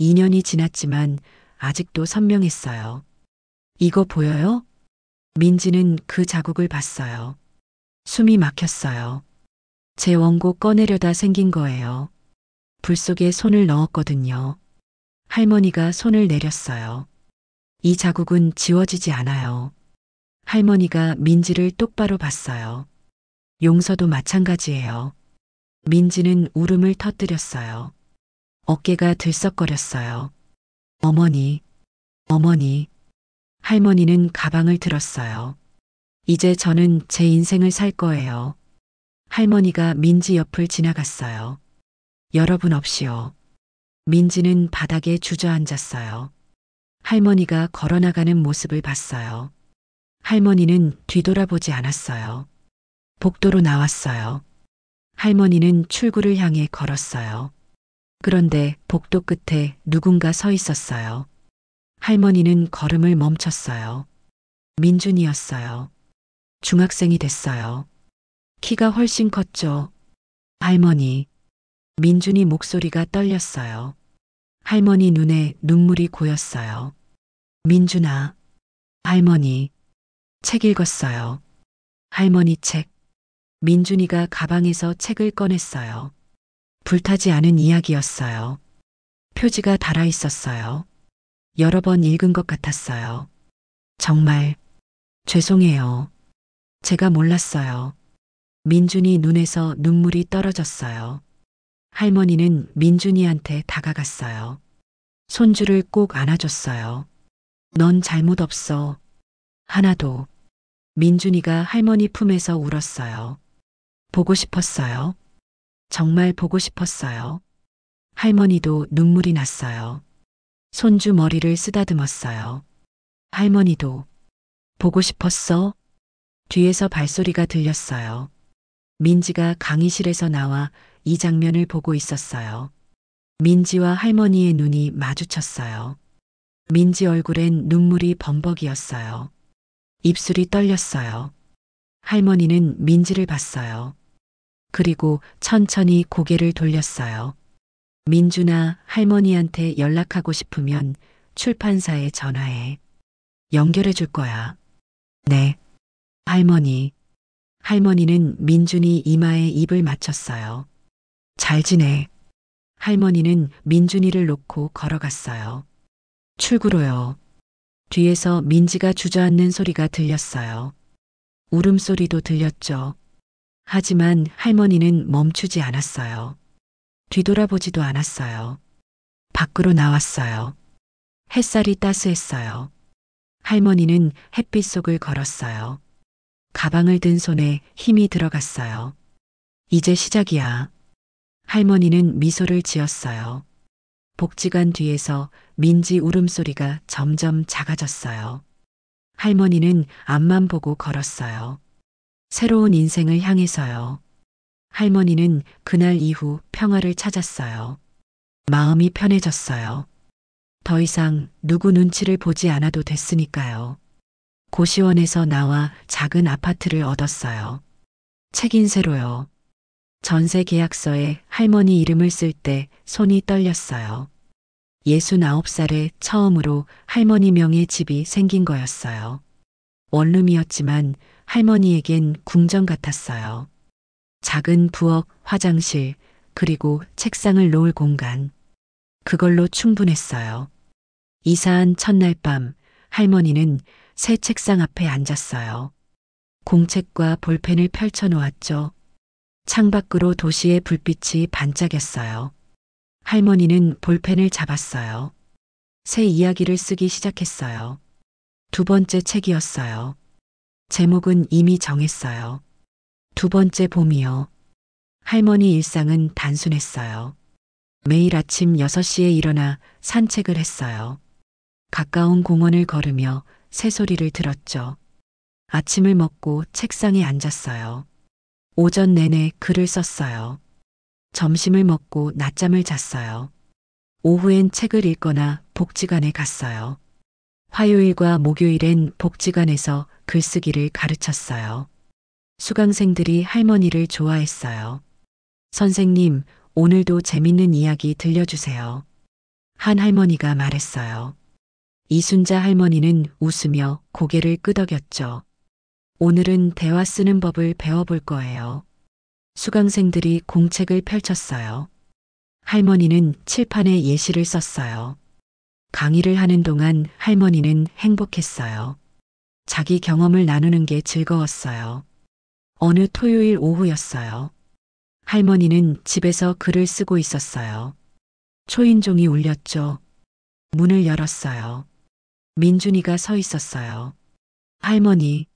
2년이 지났지만 아직도 선명했어요. 이거 보여요? 민지는 그 자국을 봤어요. 숨이 막혔어요. 제 원고 꺼내려다 생긴 거예요. 불 속에 손을 넣었거든요. 할머니가 손을 내렸어요. 이 자국은 지워지지 않아요. 할머니가 민지를 똑바로 봤어요. 용서도 마찬가지예요. 민지는 울음을 터뜨렸어요. 어깨가 들썩거렸어요. 어머니. 할머니는 가방을 들었어요. 이제 저는 제 인생을 살 거예요. 할머니가 민지 옆을 지나갔어요. 여러분 없이요. 민지는 바닥에 주저앉았어요. 할머니가 걸어나가는 모습을 봤어요. 할머니는 뒤돌아보지 않았어요. 복도로 나왔어요. 할머니는 출구를 향해 걸었어요. 그런데 복도 끝에 누군가 서 있었어요. 할머니는 걸음을 멈췄어요. 민준이었어요. 중학생이 됐어요. 키가 훨씬 컸죠. 할머니. 민준이 목소리가 떨렸어요. 할머니 눈에 눈물이 고였어요. 민준아. 할머니. 책 읽었어요. 할머니 책. 민준이가 가방에서 책을 꺼냈어요. 불타지 않은 이야기였어요. 표지가 달아 있었어요. 여러 번 읽은 것 같았어요. 정말 죄송해요. 제가 몰랐어요. 민준이 눈에서 눈물이 떨어졌어요. 할머니는 민준이한테 다가갔어요. 손주를 꼭 안아줬어요. 넌 잘못 없어. 하나도. 민준이가 할머니 품에서 울었어요. 보고 싶었어요. 정말 보고 싶었어요. 할머니도 눈물이 났어요. 손주 머리를 쓰다듬었어요. 할머니도 보고 싶었어? 뒤에서 발소리가 들렸어요. 민지가 강의실에서 나와 이 장면을 보고 있었어요. 민지와 할머니의 눈이 마주쳤어요. 민지 얼굴엔 눈물이 범벅이었어요. 입술이 떨렸어요. 할머니는 민지를 봤어요. 그리고 천천히 고개를 돌렸어요. 민준아, 할머니한테 연락하고 싶으면 출판사에 전화해. 연결해 줄 거야. 네. 할머니. 할머니는 민준이 이마에 입을 맞췄어요. 잘 지내. 할머니는 민준이를 놓고 걸어갔어요. 출구로요. 뒤에서 민지가 주저앉는 소리가 들렸어요. 울음소리도 들렸죠. 하지만 할머니는 멈추지 않았어요. 뒤돌아보지도 않았어요. 밖으로 나왔어요. 햇살이 따스했어요. 할머니는 햇빛 속을 걸었어요. 가방을 든 손에 힘이 들어갔어요. 이제 시작이야. 할머니는 미소를 지었어요. 복지관 뒤에서 민지 울음소리가 점점 작아졌어요. 할머니는 앞만 보고 걸었어요. 새로운 인생을 향해서요. 할머니는 그날 이후 평화를 찾았어요. 마음이 편해졌어요. 더 이상 누구 눈치를 보지 않아도 됐으니까요. 고시원에서 나와 작은 아파트를 얻었어요. 책인세로요. 전세 계약서에 할머니 이름을 쓸 때 손이 떨렸어요. 69살에 처음으로 할머니 명의 집이 생긴 거였어요. 원룸이었지만 할머니에겐 궁전 같았어요. 작은 부엌, 화장실, 그리고 책상을 놓을 공간. 그걸로 충분했어요. 이사한 첫날 밤 할머니는 새 책상 앞에 앉았어요. 공책과 볼펜을 펼쳐 놓았죠. 창밖으로 도시의 불빛이 반짝였어요. 할머니는 볼펜을 잡았어요. 새 이야기를 쓰기 시작했어요. 두 번째 책이었어요. 제목은 이미 정했어요. 두 번째 봄이요. 할머니 일상은 단순했어요. 매일 아침 6시에 일어나 산책을 했어요. 가까운 공원을 걸으며 새소리를 들었죠. 아침을 먹고 책상에 앉았어요. 오전 내내 글을 썼어요. 점심을 먹고 낮잠을 잤어요. 오후엔 책을 읽거나 복지관에 갔어요. 화요일과 목요일엔 복지관에서 글쓰기를 가르쳤어요. 수강생들이 할머니를 좋아했어요. 선생님, 오늘도 재밌는 이야기 들려주세요. 한 할머니가 말했어요. 이순자 할머니는 웃으며 고개를 끄덕였죠. 오늘은 대화 쓰는 법을 배워볼 거예요. 수강생들이 공책을 펼쳤어요. 할머니는 칠판에 예시를 썼어요. 강의를 하는 동안 할머니는 행복했어요. 자기 경험을 나누는 게 즐거웠어요. 어느 토요일 오후였어요. 할머니는 집에서 글을 쓰고 있었어요. 초인종이 울렸죠. 문을 열었어요. 민준이가 서 있었어요. 할머니,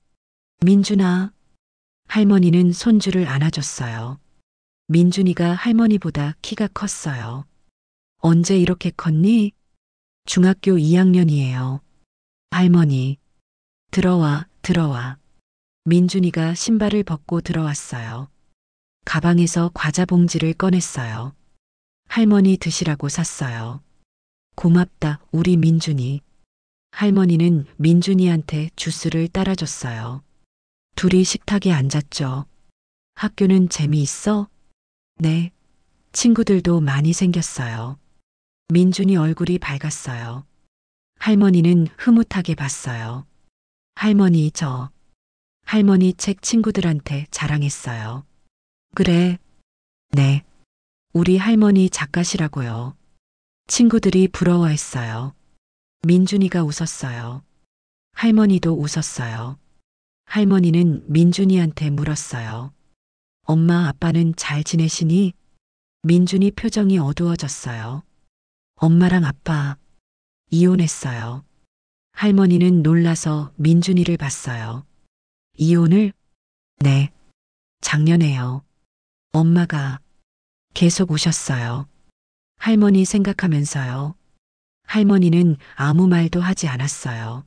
민준아. 할머니는 손주를 안아줬어요. 민준이가 할머니보다 키가 컸어요. 언제 이렇게 컸니? 중학교 2학년이에요. 할머니, 들어와, 들어와. 민준이가 신발을 벗고 들어왔어요. 가방에서 과자 봉지를 꺼냈어요. 할머니 드시라고 샀어요. 고맙다, 우리 민준이. 할머니는 민준이한테 주스를 따라줬어요. 둘이 식탁에 앉았죠. 학교는 재미있어? 네. 친구들도 많이 생겼어요. 민준이 얼굴이 밝았어요. 할머니는 흐뭇하게 봤어요. 할머니 할머니 책 친구들한테 자랑했어요. 그래. 네. 우리 할머니 작가시라고요. 친구들이 부러워했어요. 민준이가 웃었어요. 할머니도 웃었어요. 할머니는 민준이한테 물었어요. 엄마 아빠는 잘 지내시니? 민준이 표정이 어두워졌어요. 엄마랑 아빠 이혼했어요. 할머니는 놀라서 민준이를 봤어요. 이혼을? 네. 작년에요. 엄마가 계속 우셨어요. 할머니 생각하면서요. 할머니는 아무 말도 하지 않았어요.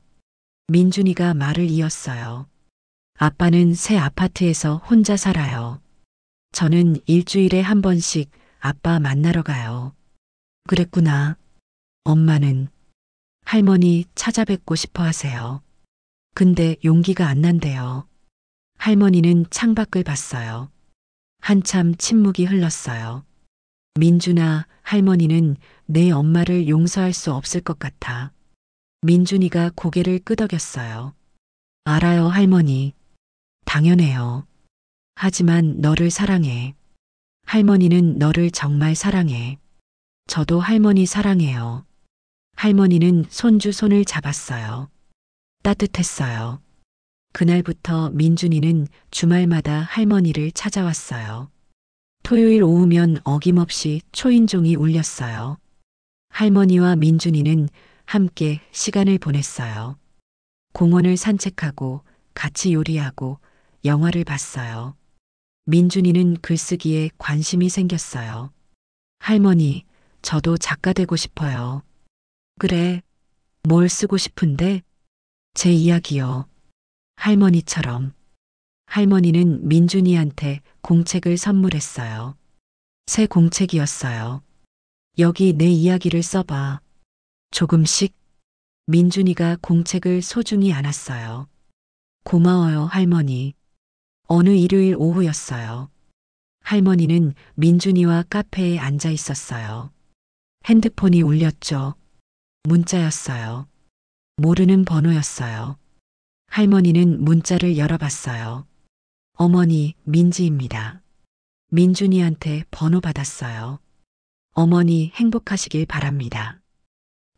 민준이가 말을 이었어요. 아빠는 새 아파트에서 혼자 살아요. 저는 일주일에 한 번씩 아빠 만나러 가요. 그랬구나. 엄마는 할머니 찾아뵙고 싶어 하세요. 근데 용기가 안 난대요. 할머니는 창밖을 봤어요. 한참 침묵이 흘렀어요. 민준아, 할머니는 내 엄마를 용서할 수 없을 것 같아. 민준이가 고개를 끄덕였어요. 알아요, 할머니. 당연해요. 하지만 너를 사랑해. 할머니는 너를 정말 사랑해. 저도 할머니 사랑해요. 할머니는 손주 손을 잡았어요. 따뜻했어요. 그날부터 민준이는 주말마다 할머니를 찾아왔어요. 토요일 오후면 어김없이 초인종이 울렸어요. 할머니와 민준이는 함께 시간을 보냈어요. 공원을 산책하고 같이 요리하고 영화를 봤어요. 민준이는 글쓰기에 관심이 생겼어요. 할머니, 저도 작가 되고 싶어요. 그래, 뭘 쓰고 싶은데? 제 이야기요. 할머니처럼. 할머니는 민준이한테 공책을 선물했어요. 새 공책이었어요. 여기 내 이야기를 써봐. 조금씩. 민준이가 공책을 소중히 안았어요. 고마워요, 할머니. 어느 일요일 오후였어요. 할머니는 민준이와 카페에 앉아 있었어요. 핸드폰이 울렸죠. 문자였어요. 모르는 번호였어요. 할머니는 문자를 열어봤어요. 어머니, 민지입니다. 민준이한테 번호 받았어요. 어머니 행복하시길 바랍니다.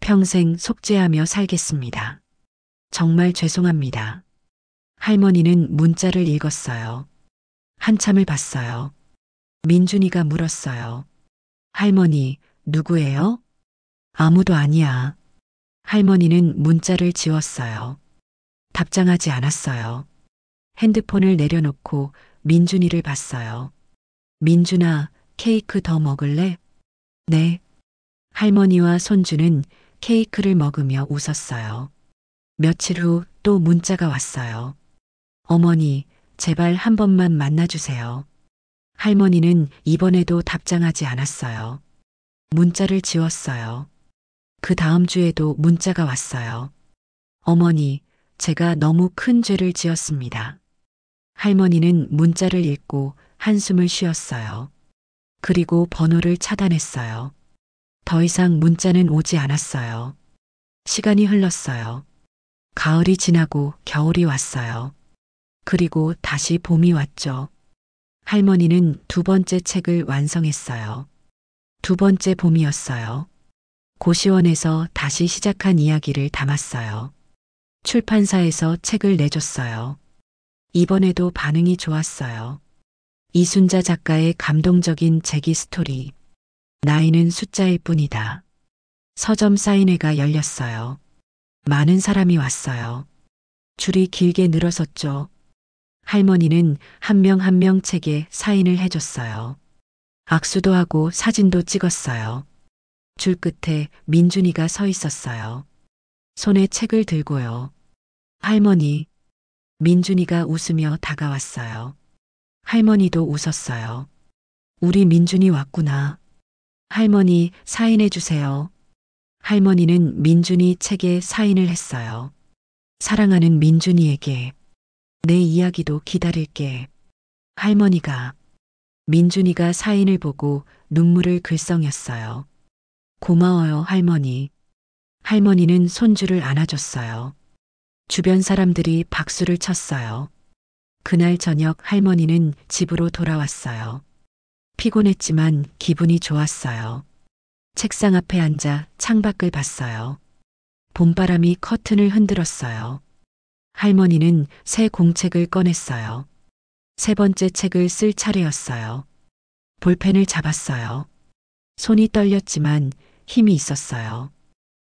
평생 속죄하며 살겠습니다. 정말 죄송합니다. 할머니는 문자를 읽었어요. 한참을 봤어요. 민준이가 물었어요. 할머니, 누구예요? 아무도 아니야. 할머니는 문자를 지웠어요. 답장하지 않았어요. 핸드폰을 내려놓고 민준이를 봤어요. 민준아, 케이크 더 먹을래? 네. 할머니와 손주는 케이크를 먹으며 웃었어요. 며칠 후 또 문자가 왔어요. 어머니, 제발 한 번만 만나주세요. 할머니는 이번에도 답장하지 않았어요. 문자를 지웠어요. 그 다음 주에도 문자가 왔어요. 어머니, 제가 너무 큰 죄를 지었습니다. 할머니는 문자를 읽고 한숨을 쉬었어요. 그리고 번호를 차단했어요. 더 이상 문자는 오지 않았어요. 시간이 흘렀어요. 가을이 지나고 겨울이 왔어요. 그리고 다시 봄이 왔죠. 할머니는 두 번째 책을 완성했어요. 두 번째 봄이었어요. 고시원에서 다시 시작한 이야기를 담았어요. 출판사에서 책을 내줬어요. 이번에도 반응이 좋았어요. 이순자 작가의 감동적인 재기 스토리. 나이는 숫자일 뿐이다. 서점 사인회가 열렸어요. 많은 사람이 왔어요. 줄이 길게 늘어섰죠. 할머니는 한 명 한 명 책에 사인을 해줬어요. 악수도 하고 사진도 찍었어요. 줄 끝에 민준이가 서 있었어요. 손에 책을 들고요. 할머니. 민준이가 웃으며 다가왔어요. 할머니도 웃었어요. 우리 민준이 왔구나. 할머니, 사인해 주세요. 할머니는 민준이 책에 사인을 했어요. 사랑하는 민준이에게 내 이야기도 기다릴게. 할머니가. 민준이가 사인을 보고 눈물을 글썽였어요. 고마워요, 할머니. 할머니는 손주를 안아줬어요. 주변 사람들이 박수를 쳤어요. 그날 저녁 할머니는 집으로 돌아왔어요. 피곤했지만 기분이 좋았어요. 책상 앞에 앉아 창밖을 봤어요. 봄바람이 커튼을 흔들었어요. 할머니는 새 공책을 꺼냈어요. 세 번째 책을 쓸 차례였어요. 볼펜을 잡았어요. 손이 떨렸지만 힘이 있었어요.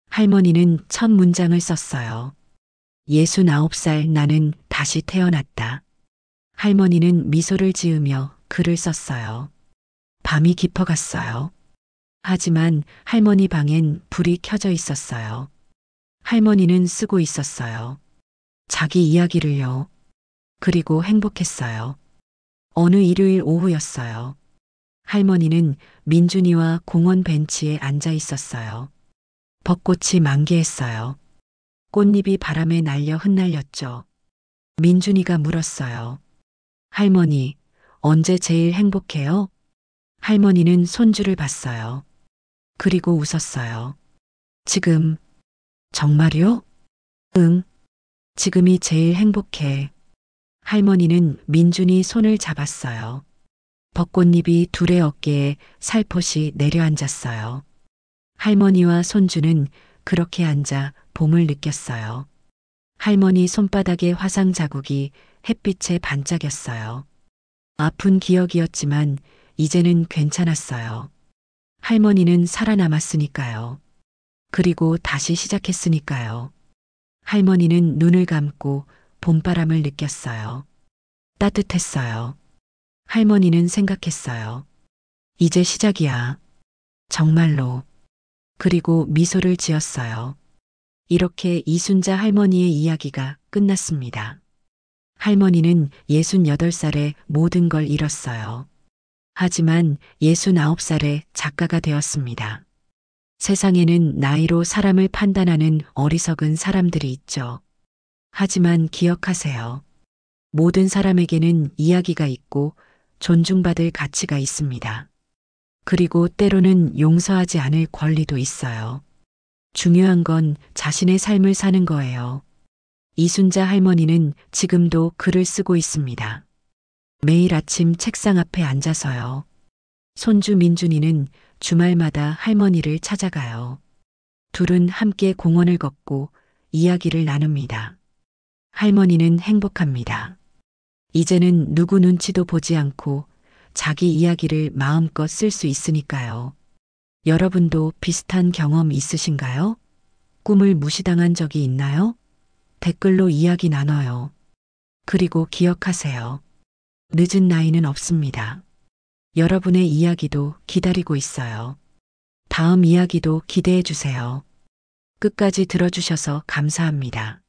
할머니는 첫 문장을 썼어요. 69살 나는 다시 태어났다. 할머니는 미소를 지으며 글을 썼어요. 밤이 깊어갔어요. 하지만 할머니 방엔 불이 켜져 있었어요. 할머니는 쓰고 있었어요. 자기 이야기를요. 그리고 행복했어요. 어느 일요일 오후였어요. 할머니는 민준이와 공원 벤치에 앉아 있었어요. 벚꽃이 만개했어요. 꽃잎이 바람에 날려 흩날렸죠. 민준이가 물었어요. 할머니, 언제 제일 행복해요? 할머니는 손주를 봤어요. 그리고 웃었어요. 지금. 정말요? 응. 지금이 제일 행복해. 할머니는 민준이 손을 잡았어요. 벚꽃잎이 둘의 어깨에 살포시 내려앉았어요. 할머니와 손주는 그렇게 앉아 봄을 느꼈어요. 할머니 손바닥의 화상 자국이 햇빛에 반짝였어요. 아픈 기억이었지만 이제는 괜찮았어요. 할머니는 살아남았으니까요. 그리고 다시 시작했으니까요. 할머니는 눈을 감고 봄바람을 느꼈어요. 따뜻했어요. 할머니는 생각했어요. 이제 시작이야. 정말로. 그리고 미소를 지었어요. 이렇게 이순자 할머니의 이야기가 끝났습니다. 할머니는 68살에 모든 걸 잃었어요. 하지만 69살에 작가가 되었습니다. 세상에는 나이로 사람을 판단하는 어리석은 사람들이 있죠. 하지만 기억하세요. 모든 사람에게는 이야기가 있고 존중받을 가치가 있습니다. 그리고 때로는 용서하지 않을 권리도 있어요. 중요한 건 자신의 삶을 사는 거예요. 이순자 할머니는 지금도 글을 쓰고 있습니다. 매일 아침 책상 앞에 앉아서요. 손주 민준이는 주말마다 할머니를 찾아가요. 둘은 함께 공원을 걷고 이야기를 나눕니다. 할머니는 행복합니다. 이제는 누구 눈치도 보지 않고 자기 이야기를 마음껏 쓸 수 있으니까요. 여러분도 비슷한 경험 있으신가요? 꿈을 무시당한 적이 있나요? 댓글로 이야기 나눠요. 그리고 기억하세요. 늦은 나이는 없습니다. 여러분의 이야기도 기다리고 있어요. 다음 이야기도 기대해 주세요. 끝까지 들어주셔서 감사합니다.